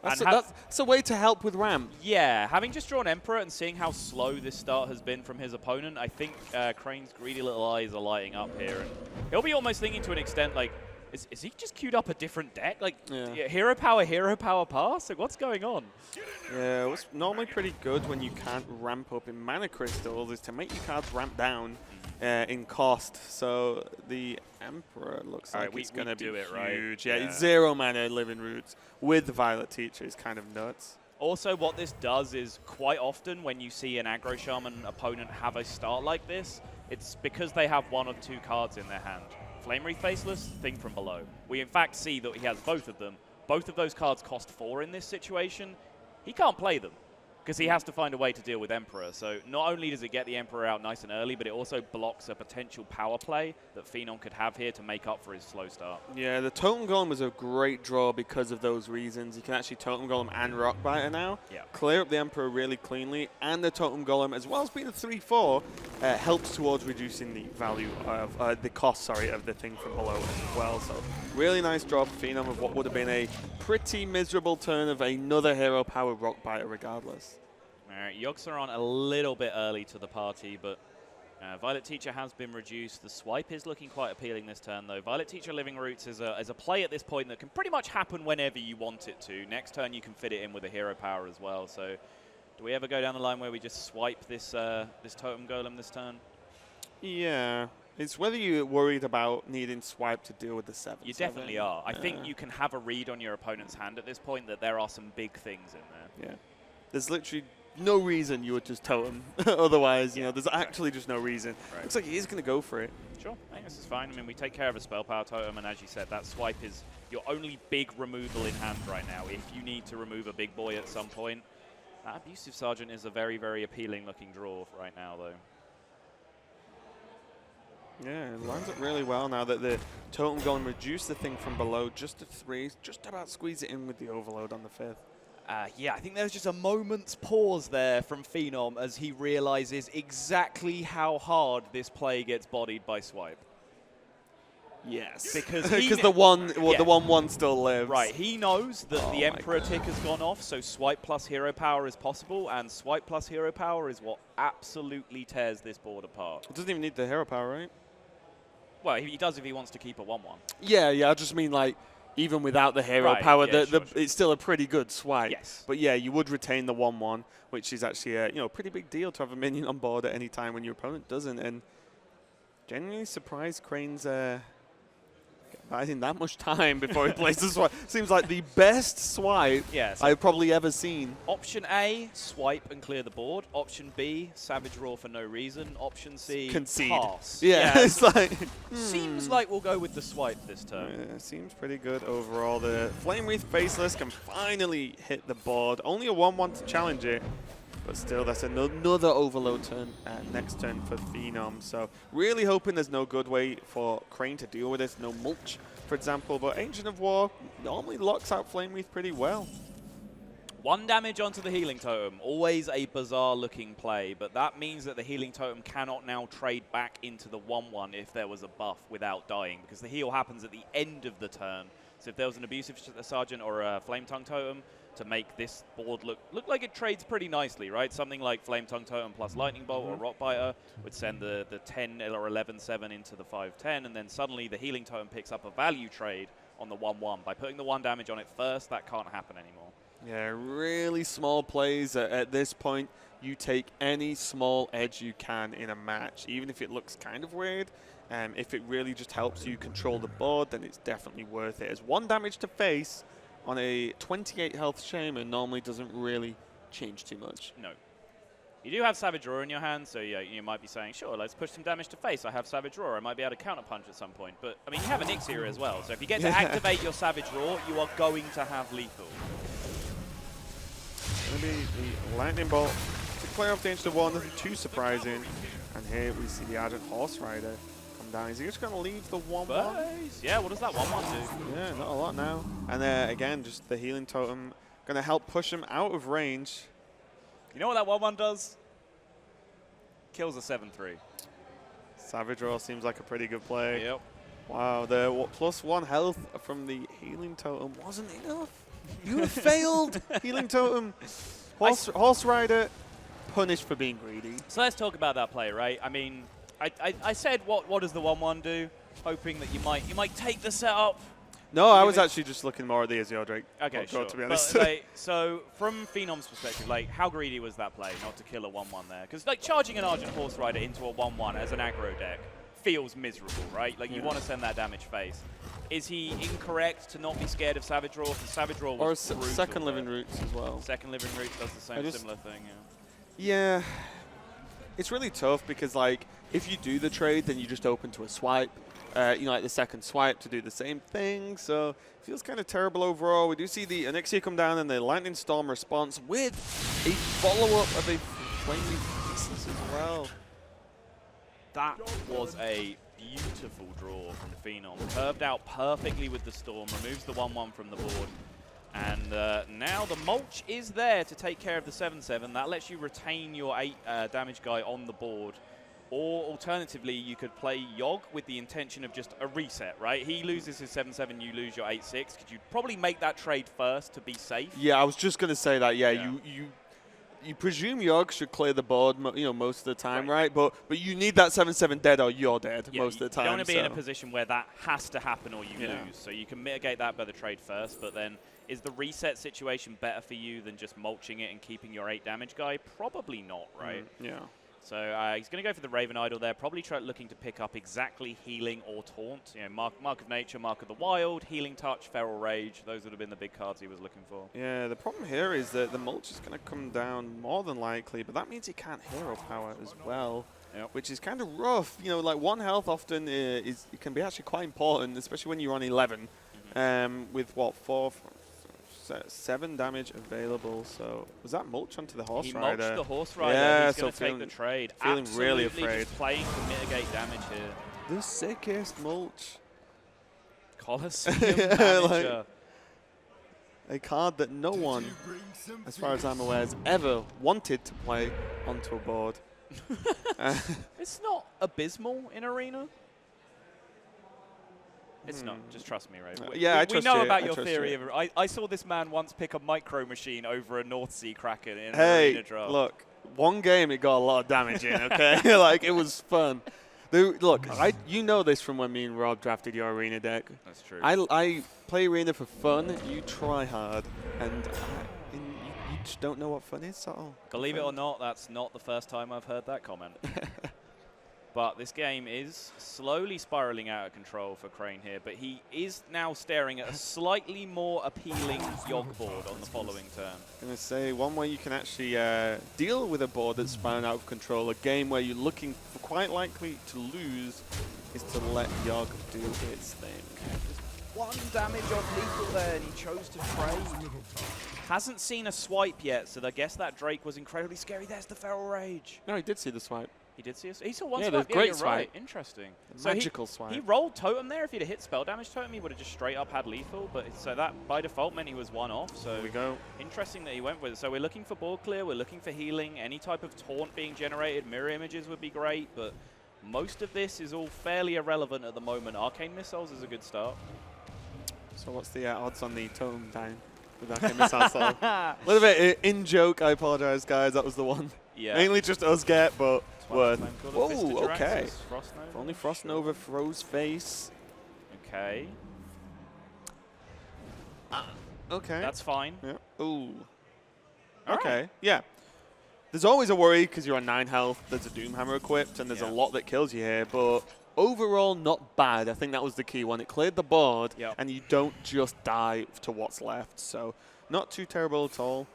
Speaker 3: That's a way to help with ramp.
Speaker 2: yeah, having just drawn Emperor and seeing how slow this start has been from his opponent, I think Crane's greedy little eyes are lighting up here. And he'll be almost thinking to an extent, like, is he just queued up a different deck? Like, hero power pass? Like, what's going on?
Speaker 3: Yeah, what's normally pretty good when you can't ramp up in mana crystals is to make your cards ramp down in cost. So the Emperor looks like it's going to be huge.
Speaker 2: Right?
Speaker 3: Yeah, 0 mana Living Roots with the Violet Teacher is kind of nuts.
Speaker 2: Also, what this does is quite often when you see an aggro shaman opponent have a start like this, it's because they have 1 or 2 cards in their hand. Flame Wreath Faceless, Thing from Below. We in fact see that he has both of them. Both of those cards cost 4 in this situation. He can't play them because he has to find a way to deal with Emperor. So not only does it get the Emperor out nice and early, but it also blocks a potential power play that Phenom could have here to make up for his slow start.
Speaker 3: Yeah, the Totem Golem was a great draw because of those reasons. You can actually Totem Golem and Rockbiter now.
Speaker 2: Yeah.
Speaker 3: Clear up the Emperor really cleanly, and the Totem Golem, as well as being a 3/4, helps towards reducing the value of the cost, of the Thing from Below as well. So really nice draw for Phenom of what would have been a pretty miserable turn of another hero power Rockbiter regardless.
Speaker 2: Yogg-Saron a little bit early to the party, but Violet Teacher has been reduced. The swipe is looking quite appealing this turn, though. Violet Teacher Living Roots is a play at this point that can pretty much happen whenever you want it to. Next turn you can fit it in with a hero power as well. So do we ever go down the line where we just swipe this this Totem Golem this turn?
Speaker 3: Yeah. It's whether you're worried about needing swipe to deal with the 7/7.
Speaker 2: You definitely are. I think you can have a read on your opponent's hand at this point that there are some big things in there.
Speaker 3: Yeah. There's literally no reason you would just Totem. Otherwise, you know, there's actually just no reason.
Speaker 2: Right.
Speaker 3: Looks like he is going to go for it.
Speaker 2: Sure, I think this is fine. I mean, we take care of a Spell Power Totem, and as you said, that swipe is your only big removal in hand right now. If you need to remove a big boy at some point, that Abusive Sergeant is a very, very appealing looking draw right now, though.
Speaker 3: Yeah, it lines up really well now that the Totem Golem reduced the Thing from Below just to 3, just about squeeze it in with the Overload on the 5th.
Speaker 2: Yeah, I think there's just a moment's pause there from Phenom as he realizes exactly how hard this play gets bodied by swipe.
Speaker 3: Yes,
Speaker 2: because
Speaker 3: the 1/1 still lives.
Speaker 2: Right, he knows that the Emperor tick has gone off, so swipe plus hero power is possible, and swipe plus hero power is what absolutely tears this board apart.
Speaker 3: It doesn't even need the hero power, right?
Speaker 2: Well, he does if he wants to keep a 1/1.
Speaker 3: Yeah, I just mean like, even without the hero power, it's still a pretty good swipe.
Speaker 2: Yes.
Speaker 3: But yeah, you would retain the 1/1, which is actually a pretty big deal to have a minion on board at any time when your opponent doesn't. And genuinely surprised Crane's biding that much time before he plays the swipe. Seems like the best swipe I've probably ever seen.
Speaker 2: Option A, swipe and clear the board. Option B, Savage Roar for no reason. Option C,
Speaker 3: concede.
Speaker 2: Pass.
Speaker 3: Yeah, it's like...
Speaker 2: Seems like we'll go with the swipe this turn.
Speaker 3: Yeah, seems pretty good overall. The Flame Wreath Faceless can finally hit the board. Only a 1/1 to challenge it. But still, that's another Overload turn next turn for Phenom. So really hoping there's no good way for Crane to deal with this. No mulch, for example. But Ancient of War normally locks out Flame Wreath pretty well.
Speaker 2: 1 damage onto the Healing Totem. Always a bizarre looking play. But that means that the Healing Totem cannot now trade back into the 1/1 if there was a buff without dying. Because the heal happens at the end of the turn. So if there was an Abusive Sergeant or a Flame Tongue Totem, to make this board look like it trades pretty nicely, right? Something like Flame Tongue Totem plus Lightning Bolt or Rockbiter would send the 10 or 11/7 into the 5/10, and then suddenly the Healing Totem picks up a value trade on the 1/1. By putting the 1 damage on it first, that can't happen anymore.
Speaker 3: Yeah, really small plays. At this point, you take any small edge you can in a match, even if it looks kind of weird. If it really just helps you control the board, then it's definitely worth it. As 1 damage to face on a 28 health Shaman normally doesn't really change too much.
Speaker 2: No. You do have Savage Roar in your hand, so yeah, you might be saying, sure, let's push some damage to face. I have Savage Roar. I might be able to counterpunch at some point. But, I mean, you have an Elixir as well, so if you get to activate your Savage Roar, you are going to have lethal.
Speaker 3: Going to be the Lightning Bolt to clear off the Ancient of War, nothing too surprising. And here we see the Argent Horse Rider come down. Is he just going to leave the 1-1?
Speaker 2: Yeah, what does that 1-1 do?
Speaker 3: Yeah, not a lot now. And again, just the Healing Totem going to help push him out of range.
Speaker 2: You know what that 1-1 does? Kills a 7-3.
Speaker 3: Savage Roar seems like a pretty good play.
Speaker 2: Yep.
Speaker 3: Wow, the +1 health from the Healing Totem wasn't enough. You failed, Healing Totem. Horse Rider punished for being greedy.
Speaker 2: So let's talk about that play, right? I mean, I said what does the 1-1 do? Hoping that you might take the setup.
Speaker 3: No, I was actually just looking more at the Azure Drake.
Speaker 2: Okay, sure.
Speaker 3: To be honest.
Speaker 2: But, like, so from Phenom's perspective, like, how greedy was that play not to kill a 1-1 there? Because like charging an Argent Horse Rider into a 1-1 as an aggro deck feels miserable, right? Like you want to send that damage face. Is he incorrect to not be scared of Savage Roar? Because Savage Roar was
Speaker 3: or Second Living Roots as well.
Speaker 2: Second Living Roots does the same similar thing.
Speaker 3: Yeah. It's really tough because like if you do the trade, then you just open to a swipe. You know, like the second swipe to do the same thing. So it feels kind of terrible overall. We do see the Onyxia come down and the Lightning Storm response with a follow-up of a Flaming Pieces as well.
Speaker 2: That was a beautiful draw from Phenom. Curved out perfectly with the Storm, removes the 1-1 from the board. And now the Mulch is there to take care of the 7-7. That lets you retain your 8 damage guy on the board. Or alternatively, you could play Yogg with the intention of just a reset, right? He loses his 7-7, you lose your 8-6. Could you probably make that trade first to be safe?
Speaker 3: Yeah, I was just going to say that. Yeah, you presume Yogg should clear the board, you know, most of the time, right? But you need that 7-7 dead or you're dead most of the time.
Speaker 2: You don't want to be in a position where that has to happen or you lose. So you can mitigate that by the trade first, but then is the reset situation better for you than just mulching it and keeping your 8 damage guy? Probably not, right?
Speaker 3: Yeah.
Speaker 2: So he's going to go for the Raven Idol there, probably looking to pick up exactly Healing or Taunt. You know, Mark of Nature, Mark of the Wild, Healing Touch, Feral Rage. Those would have been the big cards he was looking for.
Speaker 3: Yeah, the problem here is that the Mulch is going to come down more than likely, but that means he can't Hero Power as well, which is kind of rough. You know, like 1 health often it can be actually quite important, especially when you're on 11 with, what, 7 damage available. So was that Mulch onto the Horse Rider?
Speaker 2: He mulched the Horse Rider.
Speaker 3: Yeah,
Speaker 2: he's going to take the trade.
Speaker 3: Feeling
Speaker 2: Absolutely
Speaker 3: really afraid.
Speaker 2: Just playing to mitigate damage here.
Speaker 3: The sickest Mulch.
Speaker 2: Colosseum Damager.
Speaker 3: A card that no one, as far as I'm aware, has ever wanted to play onto a board.
Speaker 2: It's not abysmal in Arena. It's not. Just trust me, Ray.
Speaker 3: Yeah,
Speaker 2: we know about your theory. I saw this man once pick a Micro Machine over a North Sea Kraken in an Arena draft.
Speaker 3: Look, one game it got a lot of damage in, okay? Like, it was fun. Look, you know this from when me and Rob drafted your Arena deck.
Speaker 2: That's true.
Speaker 3: I play Arena for fun. You try hard. And you just don't know what fun is at all.
Speaker 2: Believe it or not, that's not the first time I've heard that comment. But this game is slowly spiraling out of control for Crane here, but he is now staring at a slightly more appealing Yogg board on the following turn.
Speaker 3: I'm going to say one way you can actually deal with a board that's spiraling out of control, a game where you're looking for quite likely to lose, is to let Yogg do its thing.
Speaker 2: Just 1 damage off lethal there, and he chose to trade. Hasn't seen a swipe yet, so I guess that Drake was incredibly scary. There's the Feral Rage.
Speaker 3: No, he did see the swipe.
Speaker 2: He did see us. He saw one
Speaker 3: swipe.
Speaker 2: Yeah,
Speaker 3: great
Speaker 2: you're
Speaker 3: swipe.
Speaker 2: Right. Interesting.
Speaker 3: Magical swipe.
Speaker 2: He rolled Totem there. If he'd have hit spell damage Totem, he would have just straight up had lethal. But so that by default meant he was 1 off. So
Speaker 3: there we go.
Speaker 2: Interesting that he went with it. So we're looking for board clear. We're looking for healing. Any type of taunt being generated. Mirror images would be great. But most of this is all fairly irrelevant at the moment. Arcane Missiles is a good start.
Speaker 3: So what's the odds on the Totem down with Arcane Missiles? A little bit in joke. I apologize, guys. That was the one. Yeah. Mainly just us get, but worth. Whoa, okay. If only Frost Nova throws face.
Speaker 2: Okay.
Speaker 3: Okay.
Speaker 2: That's fine.
Speaker 3: Yeah. Ooh. Okay. Right. Yeah. There's always a worry because you're on 9 health. There's a Doomhammer equipped, and there's a lot that kills you here. But overall, not bad. I think that was the key one. It cleared the board, and you don't just die to what's left. So not too terrible at all.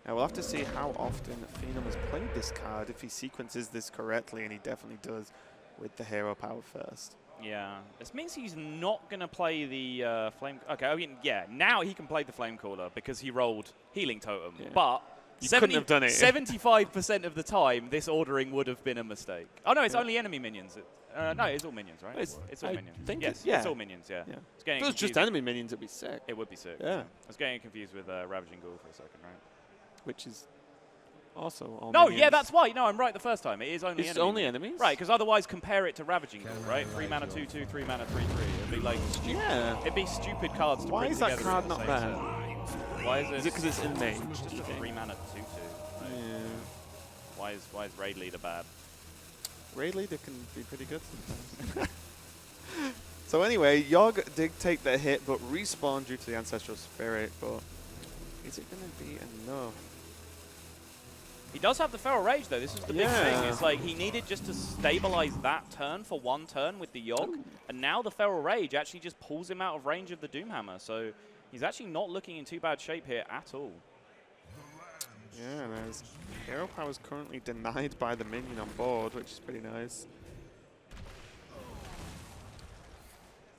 Speaker 3: We'll have to see how often Phenom has played this card, if he sequences this correctly, and he definitely does with the hero power first.
Speaker 2: Yeah, this means he's not going to play the Flame... Okay, I mean, yeah, now he can play the Flame Caller because he rolled Healing Totem, but...
Speaker 3: You couldn't have done it.
Speaker 2: 75% of the time, this ordering would have been a mistake. Oh, no, it's only enemy minions. No, it's all minions, right? It's all minions.
Speaker 3: Yes,
Speaker 2: it's all minions, yeah.
Speaker 3: If it was just enemy minions, it'd be sick.
Speaker 2: It would be sick.
Speaker 3: Yeah.
Speaker 2: I was getting confused with Ravaging Ghoul for a second, right?
Speaker 3: Which is also all
Speaker 2: No,
Speaker 3: minions.
Speaker 2: yeah, that's why. No, I'm right the first time. It is only
Speaker 3: It's only enemies?
Speaker 2: Right, because otherwise compare it to Ravaging Ghoul, right? 3 mana 2/2, 3 mana 3/3. It'd be like stupid.
Speaker 3: Yeah.
Speaker 2: It'd be stupid cards to
Speaker 3: Why
Speaker 2: bring
Speaker 3: is that
Speaker 2: together
Speaker 3: card
Speaker 2: in the
Speaker 3: not
Speaker 2: same
Speaker 3: there?
Speaker 2: set. Why is it?
Speaker 3: Is it because it's in main?
Speaker 2: It's just a 3 mana 2/2.
Speaker 3: Yeah.
Speaker 2: Why is Raid Leader bad?
Speaker 3: Raid Leader can be pretty good sometimes. So anyway, Yogg did take the hit, but respawned due to the Ancestral Spirit, but is it going to be enough?
Speaker 2: He does have the Feral Rage, though. This is the big thing. It's like he needed just to stabilize that turn for 1 turn with the Yogg, and now the Feral Rage actually just pulls him out of range of the Doomhammer, so he's actually not looking in too bad shape here at all.
Speaker 3: Yeah, there's hero power is currently denied by the minion on board, which is pretty nice.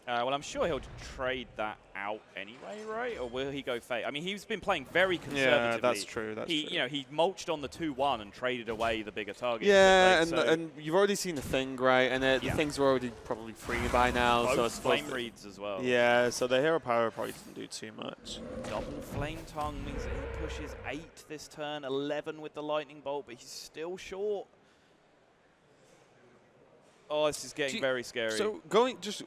Speaker 2: Well, I'm sure he'll trade that out anyway, right? Or will he go Fate? I mean, he's been playing very conservatively.
Speaker 3: Yeah, that's true. That's true.
Speaker 2: You know, he mulched on the 2/1 and traded away the bigger target.
Speaker 3: Yeah, and you've already seen the thing, right? And the things were already probably free by now.
Speaker 2: Both
Speaker 3: so I suppose
Speaker 2: flame reads as well.
Speaker 3: Yeah, so the hero power probably doesn't do too much.
Speaker 2: Double Flame Tongue means that he pushes 8 this turn, 11 with the Lightning Bolt, but he's still short. Oh, this is getting very scary.
Speaker 3: So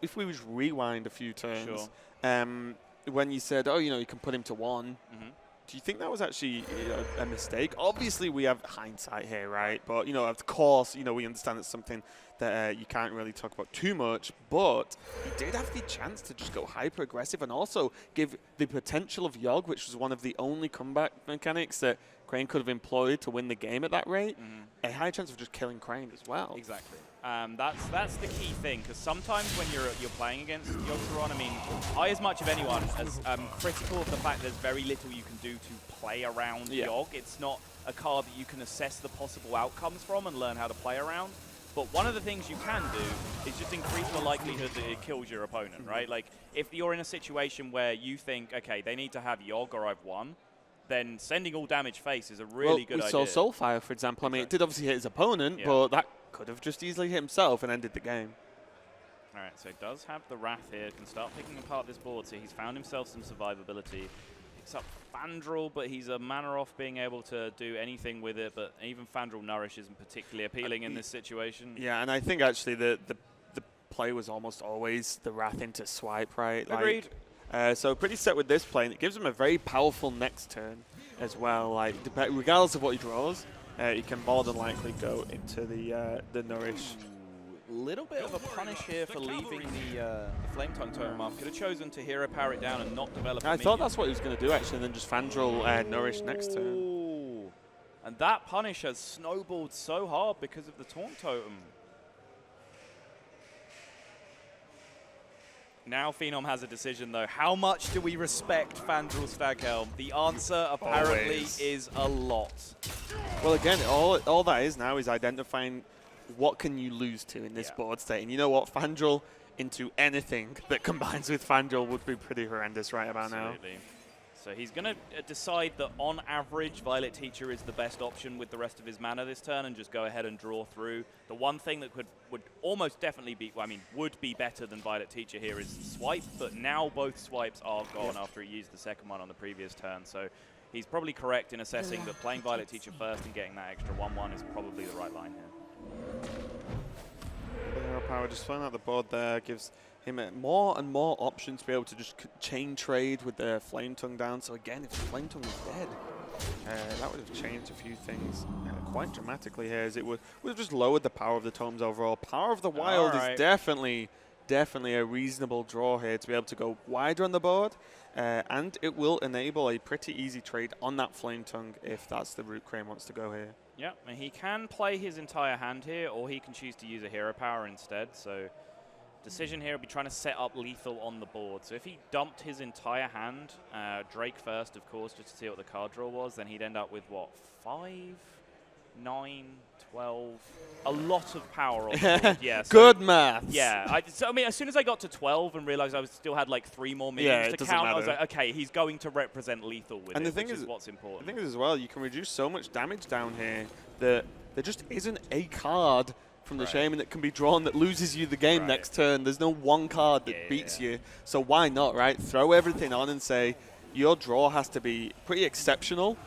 Speaker 3: if we just rewind a few turns,
Speaker 2: Sure.
Speaker 3: When you said, oh, you can put him to 1, do you think that was actually a mistake? Obviously, we have hindsight here, right? But, of course, we understand it's something that you can't really talk about too much. But he did have the chance to just go hyper-aggressive and also give the potential of Yogg, which was one of the only comeback mechanics that Crane could have employed to win the game at that rate, a high chance of just killing Crane as well.
Speaker 2: Exactly. That's the key thing, because sometimes when you're playing against Yogg-Saron, I mean, I, as much of anyone, as critical of the fact there's very little you can do to play around Yogg. It's not a card that you can assess the possible outcomes from and learn how to play around. But one of the things you can do is just increase the likelihood that it kills your opponent, right? Like, if you're in a situation where you think, okay, they need to have Yogg or I've won, then sending all damage face is a really good idea.
Speaker 3: We saw Soulfire, for example. I mean, it did obviously hit his opponent, but that could have just easily hit himself and ended the game.
Speaker 2: All right, so he does have the Wrath here, can start picking apart this board, so he's found himself some survivability. Picks up Fandral, but he's a mana off being able to do anything with it, but even Fandral Nourish isn't particularly appealing in this situation.
Speaker 3: Yeah, and I think actually the play was almost always the Wrath into swipe, right?
Speaker 2: Agreed.
Speaker 3: So pretty set with this play, and it gives him a very powerful next turn as well. Like, regardless of what he draws, he can more than likely go into the Nourish.
Speaker 2: A little bit of a punish here for leaving the Flame Tongue totem off. Could have chosen to hero power it down and not develop
Speaker 3: I thought that's what he was going to do, actually, and then just Fandral Nourish next turn.
Speaker 2: Ooh. And that punish has snowballed so hard because of the Taunt Totem. Now Phenom has a decision, though. How much do we respect Fandral Staghelm? The answer apparently is a lot.
Speaker 3: Well, again, all that is now is identifying what can you lose to in this board state. And you know what? Fandral into anything that combines with Fandral would be pretty horrendous right about now.
Speaker 2: So he's going to decide that on average, Violet Teacher is the best option with the rest of his mana this turn and just go ahead and draw through. The one thing that would almost definitely be, well, I mean, would be better than Violet Teacher here is Swipe, but now both swipes are gone after he used the second one on the previous turn. So he's probably correct in assessing that playing Violet Teacher first and getting that extra 1/1 is probably the right line here.
Speaker 3: Hero power just throwing out the board there gives him more and more options to be able to just chain trade with the Flame Tongue down. So again, if the Flame Tongue is dead, that would have changed a few things quite dramatically here, as it would have just lowered the power of the tomes overall. Power of the Wild is definitely a reasonable draw here to be able to go wider on the board, and it will enable a pretty easy trade on that Flame Tongue if that's the route Crane wants to go here.
Speaker 2: Yeah, and he can play his entire hand here, or he can choose to use a hero power instead. So decision here will be trying to set up lethal on the board. So if he dumped his entire hand, Drake first, of course, just to see what the card draw was, then he'd end up with, what, 5, 9, 12, a lot of power on the board. Yeah, so
Speaker 3: good maths.
Speaker 2: Yeah, so I mean, as soon as I got to 12 and realized I still had like 3 more minions to count, I was like, okay, he's going to represent lethal with
Speaker 3: and
Speaker 2: it,
Speaker 3: the thing
Speaker 2: which
Speaker 3: is
Speaker 2: what's important.
Speaker 3: The thing is as well, you can reduce so much damage down here that there just isn't a card from the Shaman that can be drawn that loses you the game next turn. There's no one card that beats you. So why not, right? Throw everything on and say your draw has to be pretty exceptional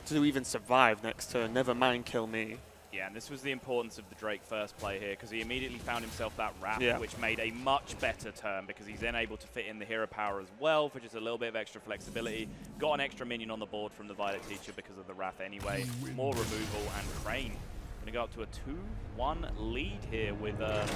Speaker 3: to even survive next turn. Never mind kill me.
Speaker 2: Yeah, and this was the importance of the Drake first play here, because he immediately found himself that Wrath, which made a much better turn, because he's then able to fit in the hero power as well for just a little bit of extra flexibility. Got an extra minion on the board from the Violet Teacher because of the Wrath anyway. More removal, and Crane going to go up to a 2-1 lead here with a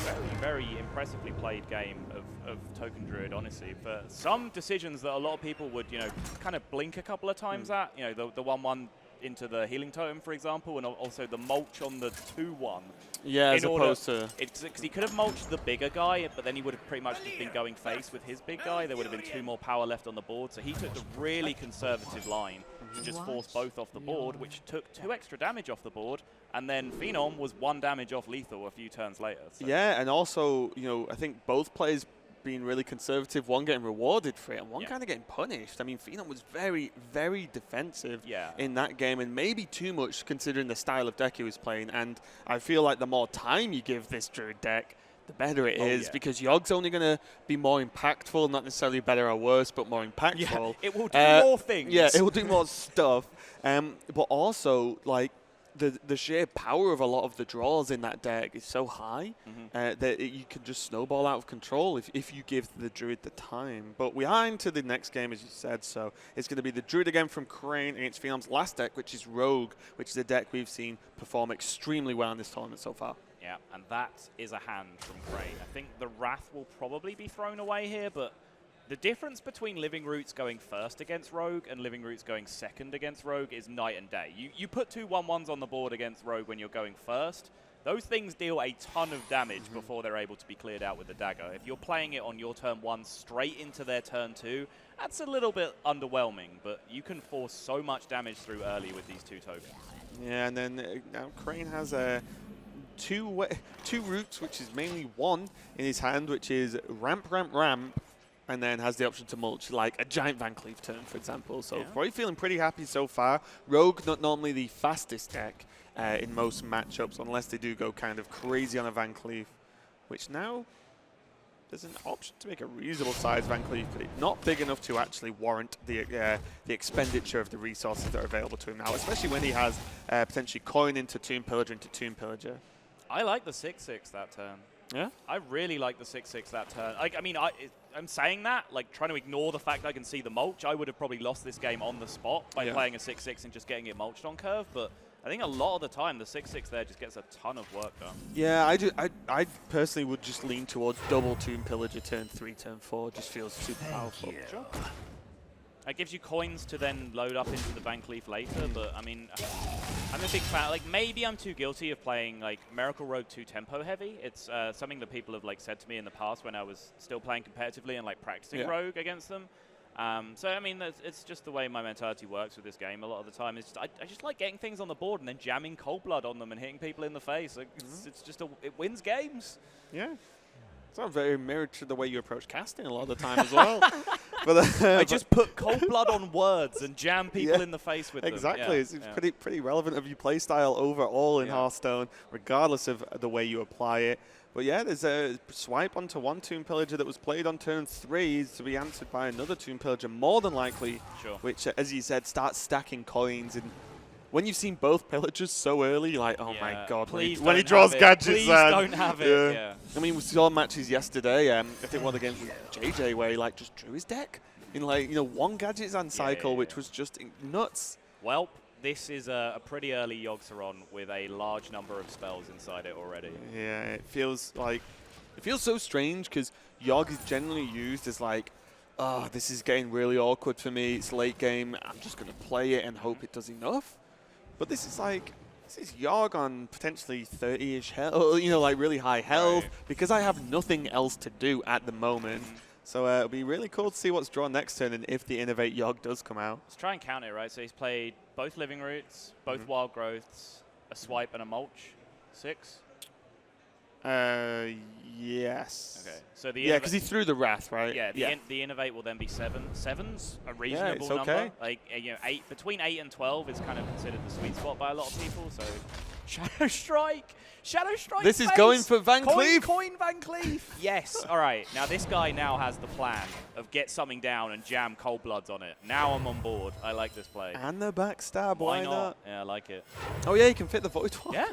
Speaker 2: very, very impressively played game of Token Druid, honestly. For some decisions that a lot of people would, you know, kind of blink a couple of times at, you know, the 1-1 into the healing totem, for example, and also the mulch on the 2-1.
Speaker 3: Yeah, as opposed to...
Speaker 2: Because he could have mulched the bigger guy, but then he would have pretty much just been going face with his big guy. There would have been 2 more power left on the board, so he took the really conservative line to just force both off the board, which took 2 extra damage off the board, and then Phenom was 1 damage off lethal a few turns later. So.
Speaker 3: Yeah, and also, you know, I think both players being really conservative, one getting rewarded for it and one kind of getting punished. I mean, Phenom was very, very defensive in that game, and maybe too much considering the style of deck he was playing. And I feel like the more time you give this Druid deck, the better it is, because Yogg's only going to be more impactful, not necessarily better or worse, but more impactful.
Speaker 2: Yeah, it will do more things.
Speaker 3: Yeah, it will do more stuff. But also, like, the sheer power of a lot of the draws in that deck is so high that you can just snowball out of control if you give the Druid the time. But we are into the next game, as you said, so it's going to be the Druid again from Crane against Phenom's last deck, which is Rogue, which is a deck we've seen perform extremely well in this tournament so far.
Speaker 2: Yeah, and that is a hand from Crane. I think the Wrath will probably be thrown away here, but the difference between Living Roots going first against Rogue and Living Roots going second against Rogue is night and day. You put 2 1-1s on the board against Rogue when you're going first. Those things deal a ton of damage before they're able to be cleared out with the dagger. If you're playing it on your turn 1 straight into their turn 2, that's a little bit underwhelming, but you can force so much damage through early with these 2 tokens.
Speaker 3: Yeah, and then now Crane has two routes, which is mainly one in his hand, which is ramp, and then has the option to mulch, like a giant Van Cleef turn, for example. So probably feeling pretty happy so far. Rogue, not normally the fastest deck in most matchups, unless they do go kind of crazy on a Van Cleef, which now there's an option to make a reasonable size Van Cleef, but it's not big enough to actually warrant the expenditure of the resources that are available to him now, especially when he has potentially coin into Tomb Pillager into Tomb Pillager.
Speaker 2: I like the 6/6 that turn.
Speaker 3: Yeah?
Speaker 2: I really like the 6/6 that turn. I mean, I'm saying that, like, trying to ignore the fact I can see the mulch. I would have probably lost this game on the spot by playing a 6/6 and just getting it mulched on curve, but I think a lot of the time the 6/6 there just gets a ton of work done. Yeah,
Speaker 3: I personally would just lean towards double Tomb Pillager turn 3, turn 4. Just feels super powerful. Sure.
Speaker 2: It gives you coins to then load up into the Van Cleef later, but I mean, I'm a big fan. Like, maybe I'm too guilty of playing like Miracle Rogue too tempo heavy. It's something that people have like said to me in the past when I was still playing competitively and like practicing Rogue against them. So I mean, it's just the way my mentality works with this game. A lot of the time, it's just, I just like getting things on the board and then jamming Cold Blood on them and hitting people in the face. Like, it's just it wins games.
Speaker 3: Yeah. It's not very mirrored to the way you approach casting a lot of the time as well.
Speaker 2: I just put Cold Blood on words and jam people in the face with them.
Speaker 3: Exactly. It's pretty relevant of your play style overall in Hearthstone, regardless of the way you apply it. But yeah, there's a swipe onto one Tomb Pillager that was played on turn 3 to be answered by another Tomb Pillager, more than likely, which, as you said, starts stacking coins. And when you've seen both Pillagers so early, you're like, oh my god, when he draws gadgets.
Speaker 2: Please don't have it. Yeah.
Speaker 3: I mean, we saw matches yesterday. I think one of the games with JJ where he like just drew his deck in like, you know, 1 gadgets and cycle, which was just nuts.
Speaker 2: Well, this is a pretty early Yogg-Saron with a large number of spells inside it already.
Speaker 3: Yeah, it feels so strange because Yogg is generally used as like, oh, this is getting really awkward for me. It's late game. I'm just going to play it and hope it does enough. But this is like, This is Yogg on potentially 30-ish health, you know, like really high health, because I have nothing else to do at the moment. So it'll be really cool to see what's drawn next turn and if the Innovate Yogg does come out.
Speaker 2: Let's try and count it, right? So he's played both Living Roots, both Wild Growths, a Swipe and a Mulch. 6?
Speaker 3: Yes.
Speaker 2: Okay. So the
Speaker 3: because he threw the Wrath, right?
Speaker 2: Yeah. The Innovate will then be 7. 7's a reasonable number.
Speaker 3: Okay.
Speaker 2: Like between 8 and 12 is kind of considered the sweet spot by a lot of people. So Shadow Strike. Shadow Strike.
Speaker 3: This is going for Van Cleef.
Speaker 2: Coin Van Cleef. Yes. All right. Now this guy now has the plan of get something down and jam Cold Bloods on it. Now I'm on board. I like this play.
Speaker 3: And the backstab. Why not?
Speaker 2: Yeah, I like it.
Speaker 3: Oh yeah, you can fit the Void Wall.
Speaker 2: Yeah.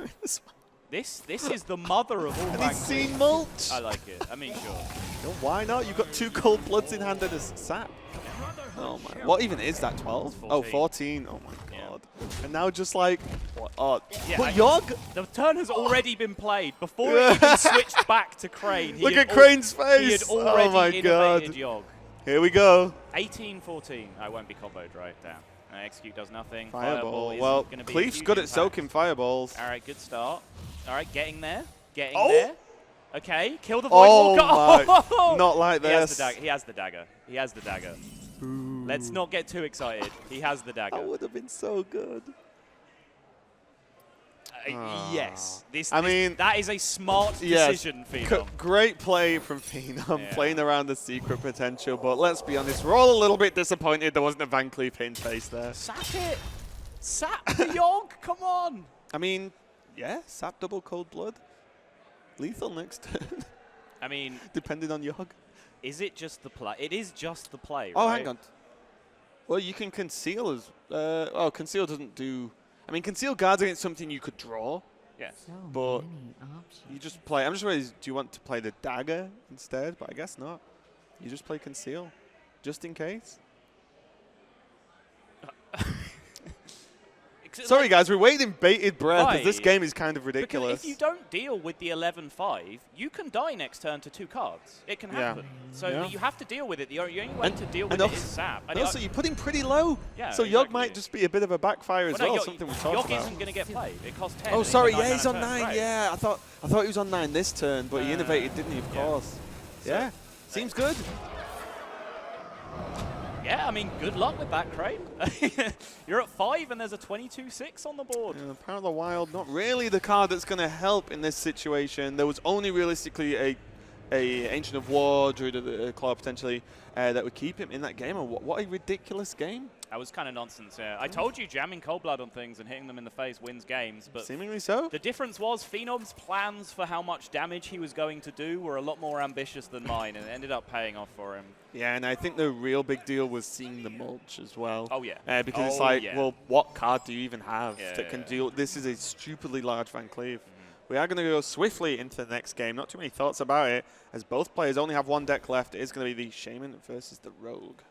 Speaker 2: This is the mother of all.
Speaker 3: And he's seen Mulch.
Speaker 2: I like it. I mean, sure.
Speaker 3: No, why not? You've got 2 Cold Bloods in hand and a Sap. Oh my. What even is that? 12?
Speaker 2: 14.
Speaker 3: Oh, 14. Oh my god. And now just like, what? Oh,
Speaker 2: yeah,
Speaker 3: but Yogg?
Speaker 2: The turn has already been played before it even switched back to Crane.
Speaker 3: Look at Crane's face.
Speaker 2: He had already innovated Yogg.
Speaker 3: Here we go.
Speaker 2: 18-14. I won't be comboed, right? Damn. Execute does nothing.
Speaker 3: Fireball. Well, Cleef's good at soaking fireballs.
Speaker 2: All right, good start. All right, getting there. Getting
Speaker 3: Oh!
Speaker 2: there. Okay, kill the Void Walker.
Speaker 3: My. Not like this.
Speaker 2: He has the dagger. He has the dagger.
Speaker 3: Ooh.
Speaker 2: Let's not get too excited. He has the dagger.
Speaker 3: That would have been so good.
Speaker 2: Yes. That is a smart decision, Phenom.
Speaker 3: Great play from Phenom,
Speaker 2: Yeah.
Speaker 3: playing around the secret potential. But let's be honest, we're all a little bit disappointed there wasn't a Van Cleef hit in face there.
Speaker 2: Sap it. Sap the Yogg. Come on.
Speaker 3: I mean, yeah, Sap double Cold Blood. Lethal next turn.
Speaker 2: I mean,
Speaker 3: depending on Yogg.
Speaker 2: Is it just the play? It is just the play,
Speaker 3: Oh,
Speaker 2: right?
Speaker 3: hang on. Well, you can conceal as... oh, conceal doesn't do... I mean, conceal guards against something you could draw.
Speaker 2: Yes.
Speaker 3: But you just play... I'm just worried, do you want to play the dagger instead? But I guess not. You just play conceal, just in case. Sorry, guys, we're waiting bated breath as this game is kind of ridiculous.
Speaker 2: Because if you don't deal with the 11-5, you can die next turn to 2 cards. It can happen. So you have to deal with it. The only way to deal with it is Sap.
Speaker 3: And also, you're putting pretty low.
Speaker 2: Yeah,
Speaker 3: so Yogg might just be a bit of a backfire as well, something we talked about.
Speaker 2: Yogg isn't going to get played. It costs 10.
Speaker 3: Oh, sorry, yeah, he's on 9.
Speaker 2: Right.
Speaker 3: Yeah, I thought he was on 9 this turn, but he innovated, didn't he, of course. Yeah, seems good.
Speaker 2: Yeah, I mean, good luck with that, Crane. You're at 5 and there's a 22-6 on the board.
Speaker 3: Yeah, Power of the Wild, not really the card that's going to help in this situation. There was only realistically a Ancient of War, Druid of the Claw potentially, that would keep him in that game. And what a ridiculous game.
Speaker 2: That was kind of nonsense, yeah. I told you jamming Cold Blood on things and hitting them in the face wins games, but
Speaker 3: seemingly so.
Speaker 2: The difference was Phenom's plans for how much damage he was going to do were a lot more ambitious than mine, and it ended up paying off for him.
Speaker 3: Yeah, and I think the real big deal was seeing the Mulch as well.
Speaker 2: Oh, yeah.
Speaker 3: Because it's like, well, what card do you even have that can deal? This is a stupidly large Van Cleef. We are going to go swiftly into the next game. Not too many thoughts about it, as both players only have 1 deck left. It is going to be the Shaman versus the Rogue.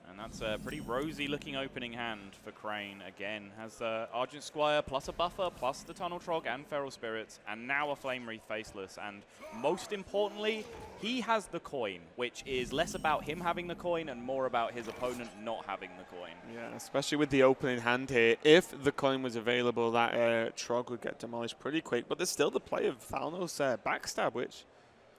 Speaker 2: And that's a pretty rosy-looking opening hand for Crane. Again, has Argent Squire plus a buffer, plus the Tunnel Trog and Feral Spirits, and now a Flame Wreath Faceless. And most importantly, he has the coin, which is less about him having the coin and more about his opponent not having the coin.
Speaker 3: Yeah, especially with the opening hand here. If the coin was available, that Trog would get demolished pretty quick. But there's still the play of Thalnos Backstab, which...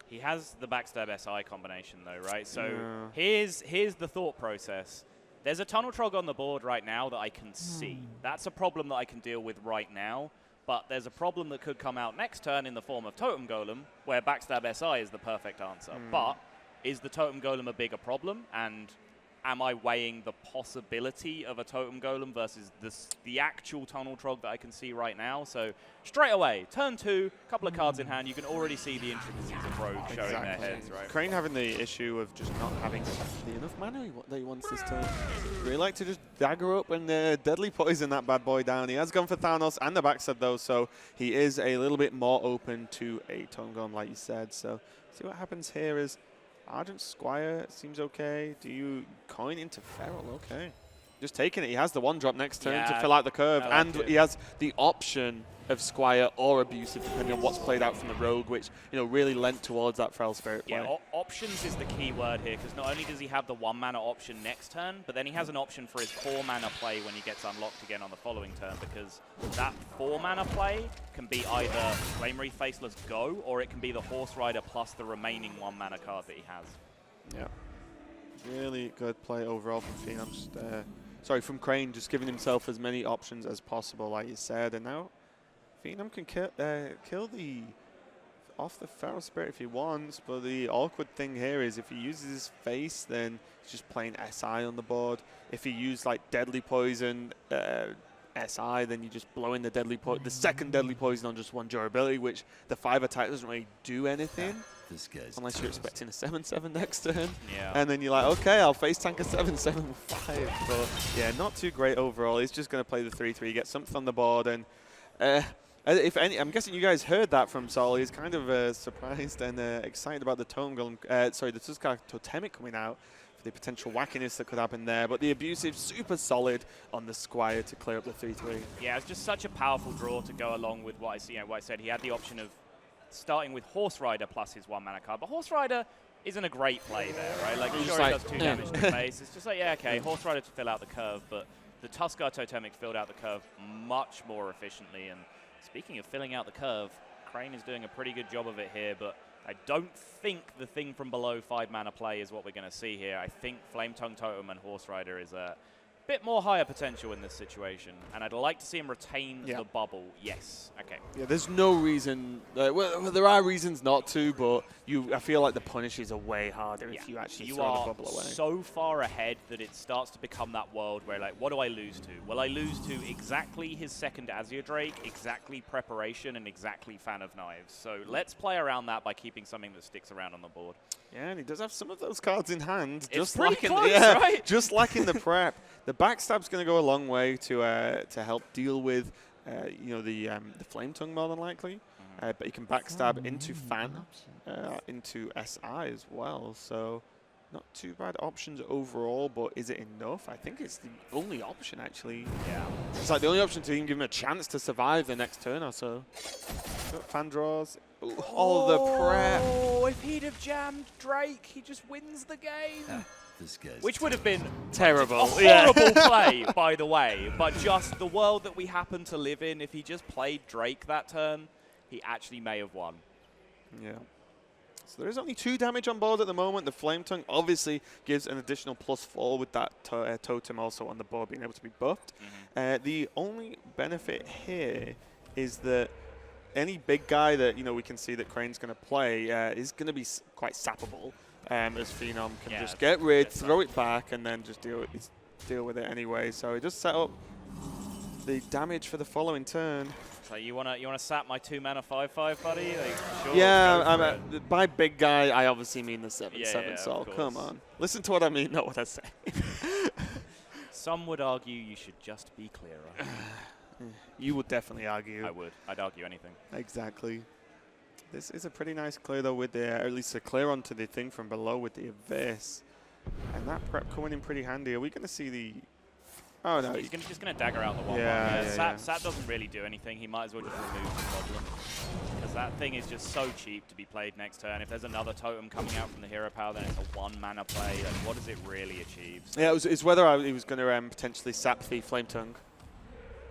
Speaker 2: He has the Backstab SI combination, though, right? So here's the thought process. There's a Tunnel Trog on the board right now that I can see. That's a problem that I can deal with right now. But there's a problem that could come out next turn in the form of Totem Golem, where Backstab SI is the perfect answer. But is the Totem Golem a bigger problem? And am I weighing the possibility of a Totem Golem versus the actual Tunnel Trog that I can see right now? So straight away, turn 2, couple of cards in hand, you can already see the intricacies of Rogue showing their heads, right?
Speaker 3: Crane having the issue of just not having enough mana that he wants this turn. Really like to just dagger up and deadly poison that bad boy down. He has gone for Thanos and the backstab though, so he is a little bit more open to a Totem Golem like you said. So see what happens here is Argent Squire seems okay. Do you coin into Feral? Okay. Just taking it. He has the 1-drop next turn to fill out the curve. And he has the option of Squire or abusive, depending on what's played out from the Rogue, which really lent towards that Feral Spirit play.
Speaker 2: Yeah, options is the key word here, because not only does he have the 1-mana option next turn, but then he has an option for his 4-mana play when he gets unlocked again on the following turn, because that 4-mana play can be either Flame Wreath Faceless Go, or it can be the Horse Rider plus the remaining 1-mana card that he has.
Speaker 3: Yeah. Really good play overall from Phenom. From Crane, just giving himself as many options as possible, like you said. And now Phenom can kill off the Feral Spirit if he wants, but the awkward thing here is if he uses his face, then he's just playing SI on the board. If he used like Deadly Poison SI, then you just blow in the second Deadly Poison on just 1 durability, which the 5 attack doesn't really do anything. Unless you're expecting a 7/7 next turn. Yeah. And then you're like, okay, I'll face tank a 7/7 with 5. But yeah, not too great overall. He's just going to play the 3/3, get something on the board. And if any, I'm guessing you guys heard that from Sol. He's kind of surprised and excited about the the Tuskar Totemic coming out for the potential wackiness that could happen there. But the abusive, super solid on the Squire to clear up the 3/3.
Speaker 2: Yeah, it's just such a powerful draw to go along with what I said. He had the option of starting with Horse Rider plus his 1-mana card. But Horse Rider isn't a great play there, right? Like, sure, it does 2 damage to the face. It's just like, yeah, okay, Horse Rider to fill out the curve, but the Tuskar Totemic filled out the curve much more efficiently. And speaking of filling out the curve, Crane is doing a pretty good job of it here, but I don't think the thing from below 5-mana play is what we're going to see here. I think Flame Tongue Totem and Horse Rider is a bit more higher potential in this situation, and I'd like to see him retain the bubble. Yes. Okay.
Speaker 3: Yeah, there's no reason. Well, there are reasons not to, but I feel like the punishes are way harder if you actually throw the bubble away.
Speaker 2: So far ahead that it starts to become that world where, like, what do I lose to? Well, I lose to exactly his second Azure Drake, exactly Preparation, and exactly Fan of Knives. So let's play around that by keeping something that sticks around on the board.
Speaker 3: Yeah, and he does have some of those cards in hand.
Speaker 2: Just lacking, right?
Speaker 3: Just lacking the prep. The backstab's going to go a long way to help deal with, the Flame Tongue more than likely. But you can backstab into Fan, into SI as well. So not too bad options overall, but is it enough? I think it's the only option, actually.
Speaker 2: Yeah.
Speaker 3: It's like the only option to even give him a chance to survive the next turn or so. Fan draws. Oh, the prep.
Speaker 2: Oh, if he'd have jammed Drake, he just wins the game. Which would have been
Speaker 3: terrible.
Speaker 2: A horrible play, by the way. But just the world that we happen to live in, if he just played Drake that turn, he actually may have won.
Speaker 3: Yeah. So there is only 2 damage on board at the moment. The Flame Tongue obviously gives an additional +4 with that totem also on the board being able to be buffed. The only benefit here is that any big guy that we can see that Crane's going to play is going to be quite sappable, as Phenom can just get rid, throw it back, and then just deal with it anyway. So he just set up the damage for the following turn.
Speaker 2: So you wanna sap my 2-mana 5/5, buddy? Like, sure,
Speaker 3: yeah, by big guy, I obviously mean the 7/7. So come on, listen to what I mean, not what I say.
Speaker 2: Some would argue you should just be clearer.
Speaker 3: You would definitely argue.
Speaker 2: I would. I'd argue anything.
Speaker 3: Exactly. This is a pretty nice clear, though, with the, or at least a clear onto the thing from below with the Abyss. And that prep coming in pretty handy. Are we going to see the... Oh, no.
Speaker 2: He's just going to dagger out the 1/1. Sap doesn't really do anything. He might as well just remove the problem. Because that thing is just so cheap to be played next turn. If there's another totem coming out from the hero power, then it's a 1-mana play. Like, what does it really achieve? So
Speaker 3: yeah, it's whether he was going to potentially sap the Flame Tongue.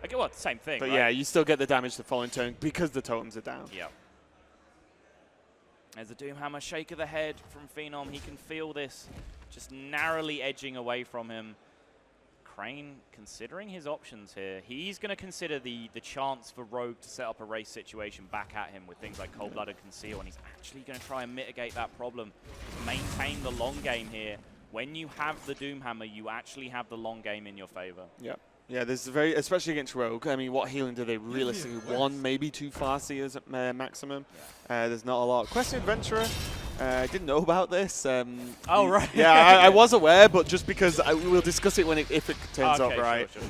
Speaker 2: Okay, well, same thing,
Speaker 3: but
Speaker 2: right?
Speaker 3: yeah, you still get the damage the following turn because the totems are down.
Speaker 2: Yeah. There's a Doomhammer shake of the head from Phenom. He can feel this just narrowly edging away from him. Crane, considering his options here, he's going to consider the chance for Rogue to set up a race situation back at him with things like Cold-Blooded Conceal, and he's actually going to try and mitigate that problem. Maintain the long game here. When you have the Doomhammer, you actually have the long game in your favor.
Speaker 3: Yep. Yeah, there's especially against Rogue. I mean, what healing do they realistically? 1, maybe 2 Farseers at maximum. Yeah. There's not a lot. Question Adventurer. I didn't know about this.
Speaker 2: Oh, right.
Speaker 3: Yeah, I was aware, but just because we'll discuss it if it turns up, right?
Speaker 2: Sure.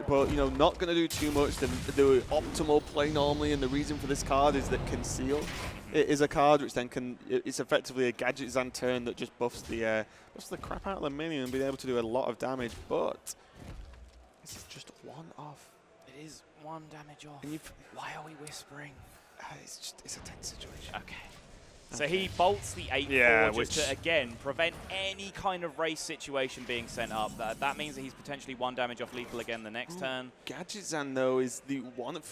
Speaker 3: But, not going to do too much. The optimal play normally, and the reason for this card is that Conceal is a card which then it's effectively a Gadget Zan turn that just buffs the crap out of the minion and being able to do a lot of damage, but this is just one off.
Speaker 2: It is. 1 damage off. Why are we whispering?
Speaker 3: It's a tense situation.
Speaker 2: Okay. So he bolts the 8-4 just to, again, prevent any kind of race situation being sent up. That means that he's potentially 1 damage off lethal again the next turn.
Speaker 3: Gadgetzan, though, is the one of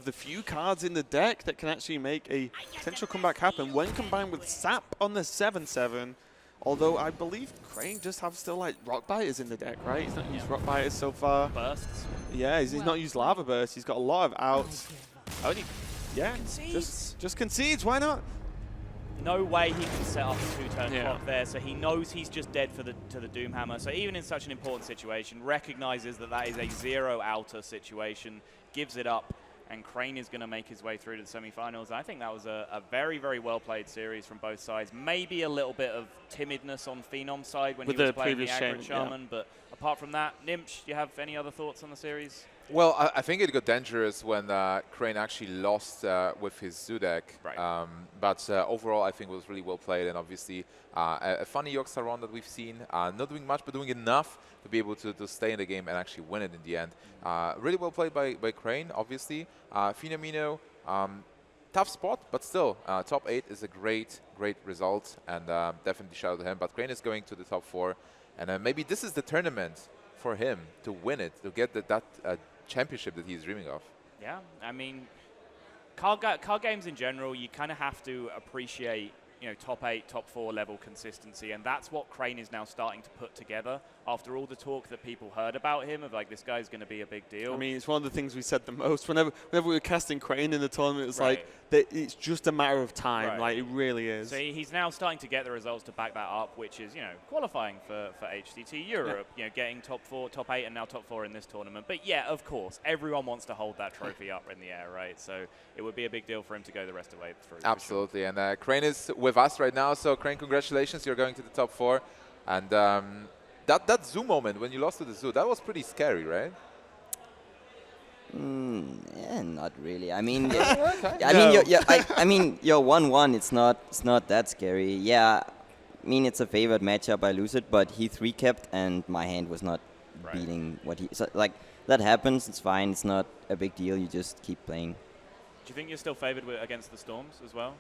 Speaker 3: the few cards in the deck that can actually make a potential comeback happen when combined with Sap on the 7-7. Although I believe Crane just have still like Rock Biters in the deck, right? He's not used Rock Biters so far.
Speaker 2: Bursts.
Speaker 3: Yeah, he's not used Lava Burst. He's got a lot of outs.
Speaker 2: Only
Speaker 3: Concedes. Just concedes. Why not?
Speaker 2: No way he can set up a 2-turn clock there, so he knows he's just dead to the Doomhammer. So even in such an important situation, recognizes that is a 0 outer situation, gives it up, and Crane is going to make his way through to the semifinals. I think that was a very, very well-played series from both sides. Maybe a little bit of timidness on Phenom's side when he was playing the Aggro Shaman, but apart from that, Nimsh, do you have any other thoughts on the series?
Speaker 1: Well, I think it got dangerous when Crane actually lost with his Zoo deck.
Speaker 2: Right.
Speaker 1: But overall, I think it was really well played, and obviously a funny Yogstar run that we've seen. Not doing much, but doing enough to be able to stay in the game and actually win it in the end. Really well played by Crane, obviously. Fenomeno, tough spot, but still, top 8 is a great result, and definitely shout out to him. But Crane is going to the top 4, and maybe this is the tournament for him to win it, to get that championship that he's dreaming of.
Speaker 2: Yeah, I mean, card games in general, you kind of have to appreciate, top 8, top 4 level consistency, and that's what Crane is now starting to put together after all the talk that people heard about him of like, this guy's going to be a big deal.
Speaker 3: I mean, it's one of the things we said the most. Whenever we were casting Crane in the tournament, it was like, it's just a matter of time. Like, it really is.
Speaker 2: So he's now starting to get the results to back that up, which is, qualifying for HCT Europe, getting top 4, top 8, and now top 4 in this tournament. But yeah, of course, everyone wants to hold that trophy up in the air, right? So it would be a big deal for him to go the rest of the way through.
Speaker 1: Absolutely, and Crane is with us right now. So Crane, congratulations, you're going to the top 4. And that Zoo moment when you lost to the Zoo, that was pretty scary, right?
Speaker 4: Yeah, not really. I mean, I mean, you're 1-1. It's not that scary. Yeah, I mean, it's a favored matchup. I lose it, but he 3-kept, and my hand was not beating what he. So, like, that happens. It's fine. It's not a big deal. You just keep playing.
Speaker 2: Do you think you're still favored against the Storms as well?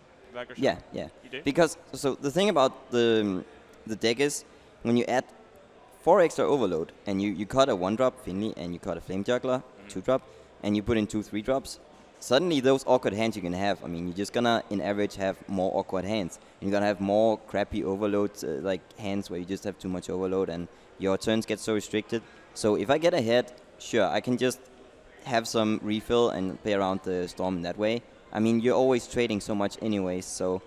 Speaker 4: Yeah.
Speaker 2: You do?
Speaker 4: Because so the thing about the deck is when you add 4 extra overload and you cut a 1-drop Finley and you cut a Flame Juggler 2-drop and you put in 2 3-drops, suddenly those awkward hands you're gonna have. I mean, you're just gonna in average have more awkward hands. You're gonna have more crappy overloads, like hands where you just have too much overload and your turns get so restricted. So if I get ahead, sure, I can just have some refill and play around the Storm in that way. I mean, you're always trading so much anyways, so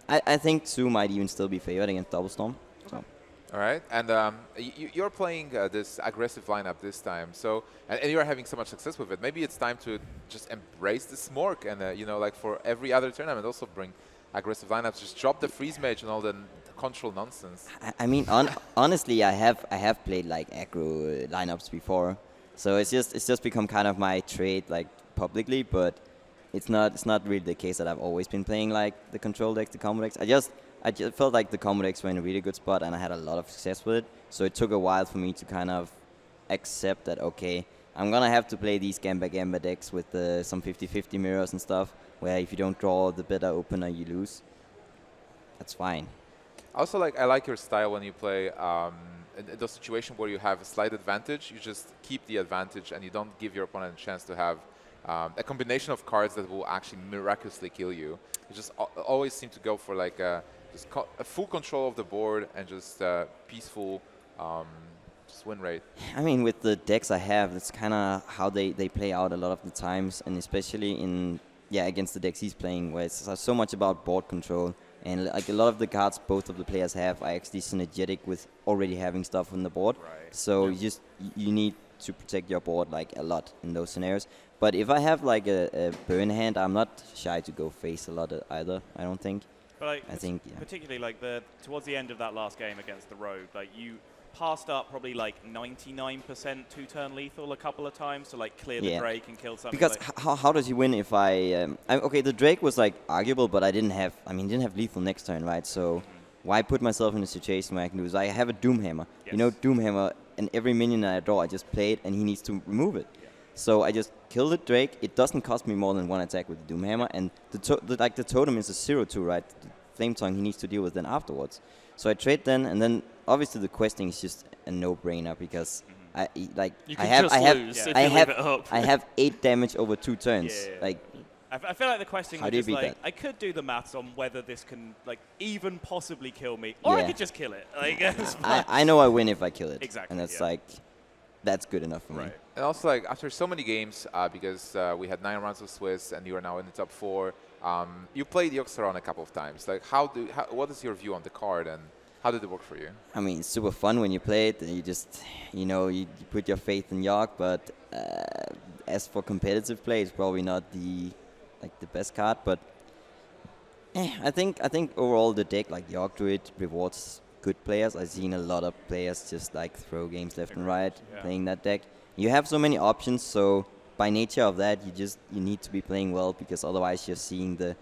Speaker 4: I think Zoo might even still be favored against Double Storm. So.
Speaker 1: All right, and you're playing this aggressive lineup this time, so and you're having so much success with it. Maybe it's time to just embrace the Smork and like for every other tournament, also bring aggressive lineups. Just drop the freeze mage and all the control nonsense.
Speaker 4: I mean, honestly, I have played like aggro lineups before, so it's just become kind of my trade like publicly, but it's not really the case that I've always been playing like the control decks, the combo decks. I just felt like the combo decks were in a really good spot, and I had a lot of success with it. So it took a while for me to kind of accept that, okay, I'm going to have to play these Gamba decks with some 50-50 mirrors and stuff, where if you don't draw the better opener, you lose. That's fine.
Speaker 1: Also, I like your style when you play in the situation where you have a slight advantage. You just keep the advantage, and you don't give your opponent a chance to have a combination of cards that will actually miraculously kill you. You just always seem to go for like a full control of the board and just peaceful just win rate.
Speaker 4: I mean, with the decks I have, that's kind of how they play out a lot of the times, and especially against the decks he's playing, where it's so much about board control. And like a lot of the cards both of the players have are actually synergetic with already having stuff on the board.
Speaker 2: Right.
Speaker 4: So you need to protect your board like a lot in those scenarios. But if I have like a burn hand, I'm not shy to go face a lot either, I don't think.
Speaker 2: But like,
Speaker 4: I think,
Speaker 2: particularly like towards the end of that last game against the Rogue, like you passed up probably like 99% 2-turn lethal a couple of times to like clear the Drake and kill something.
Speaker 4: Because how does he win if okay, the Drake was like arguable, but I didn't have lethal next turn, right? So why put myself in a situation where I can lose? I have a Doomhammer.
Speaker 2: Yes.
Speaker 4: You know, Doomhammer, and every minion I draw, I just play it, and he needs to remove it. So I just kill the Drake. It doesn't cost me more than 1 attack with the Doomhammer, and the totem is a 0/2, right? The Flame Tongue he needs to deal with then afterwards. So I trade then, and then obviously the questing is just a no-brainer because I have 8 damage over 2 turns.
Speaker 2: Yeah.
Speaker 4: Like,
Speaker 2: I feel like the question
Speaker 4: how
Speaker 2: is
Speaker 4: do you
Speaker 2: just
Speaker 4: beat
Speaker 2: like,
Speaker 4: that?
Speaker 2: I could do the maths on whether this can like even possibly kill me, or I
Speaker 4: Yeah.
Speaker 2: could just kill it. Like, it's fine.
Speaker 4: I know I win if I kill it.
Speaker 2: Exactly,
Speaker 4: And that's
Speaker 2: yeah.
Speaker 4: like, that's good enough for me.
Speaker 2: Right.
Speaker 1: And also, like after so many games, because we had 9 rounds of Swiss, and you are now in the top 4. You played Yoxaron a couple of times. Like, what is your view on the card, and how did it work for you?
Speaker 4: I mean, it's super fun when you play it. And you just, you put your faith in York. But as for competitive play, it's probably not the best card. But I think overall the deck like York Druid rewards good players. I've seen a lot of players just like throw games left and right playing that deck. You have so many options, so by nature of that, you need to be playing well because otherwise you're seeing the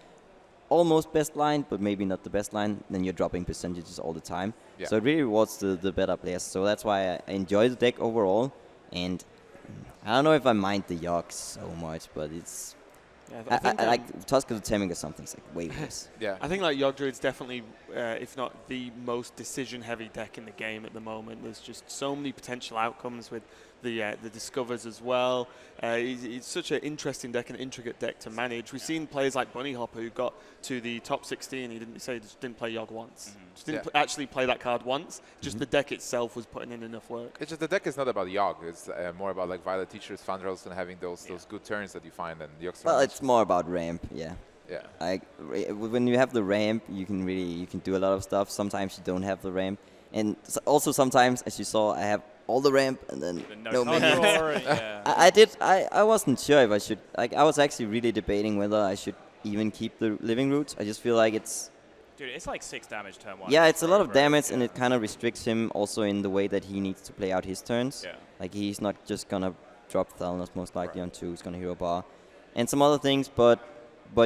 Speaker 4: almost best line, but maybe not the best line. Then you're dropping percentages all the time.
Speaker 1: Yeah.
Speaker 4: So it really rewards the better players. So that's why I enjoy the deck overall. And I don't know if I mind the York so much, but it's.
Speaker 3: Yeah,
Speaker 4: I like Tusker Temming or something. It's like way worse.
Speaker 1: Yeah.
Speaker 3: I think like York Druid's definitely, if not the most decision-heavy deck in the game at the moment. There's just so many potential outcomes with the Discovers as well. It's such an interesting deck, an intricate deck to manage. We've seen players like Bunny Hopper who got to the top 16. He didn't play Yogg once. Just didn't actually play that card once. Just the deck itself was putting in enough work.
Speaker 1: It's just the deck is not about Yogg. It's more about like Violet Teachers, Fandrels, and having those good turns that you find. And Yoxaron.
Speaker 4: Well, it's more about ramp, yeah.
Speaker 1: Yeah.
Speaker 4: Like when you have the ramp, you can do a lot of stuff. Sometimes you don't have the ramp, and also sometimes, as you saw, I have all the ramp and then no minions. I wasn't sure if I should. Like, I was actually really debating whether I should even keep the living roots. I just feel like it's.
Speaker 2: Dude, it's like 6 damage turn 1.
Speaker 4: Yeah, it's a lot of damage, and it kind of restricts him also in the way that he needs to play out his turns.
Speaker 2: Yeah.
Speaker 4: Like, he's not just gonna drop Thalnos most likely on 2. He's gonna hero bar, and some other things, but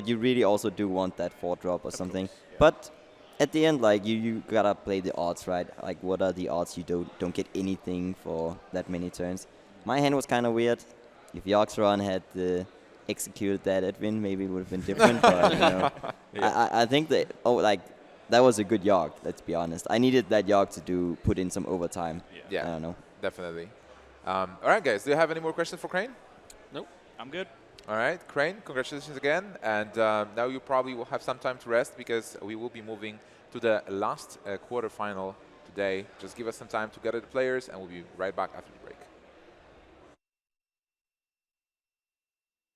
Speaker 4: you really also do want that 4-drop or something.
Speaker 2: Course, yeah.
Speaker 4: But at the end, like you gotta play the odds, right? Like, what are the odds you don't get anything for that many turns? My hand was kind of weird. If Yoxaron had executed that Edwin, maybe it would have been different. But I think that that was a good Yogg. Let's be honest. I needed that Yogg to put in some overtime.
Speaker 1: Yeah.
Speaker 4: I don't know.
Speaker 1: Definitely. All right, guys. Do you have any more questions for Crane?
Speaker 3: Nope.
Speaker 2: I'm good.
Speaker 1: All right, Crane, congratulations again. And now you probably will have some time to rest because we will be moving to the last quarterfinal today. Just give us some time to gather the players, and we'll be right back after the break.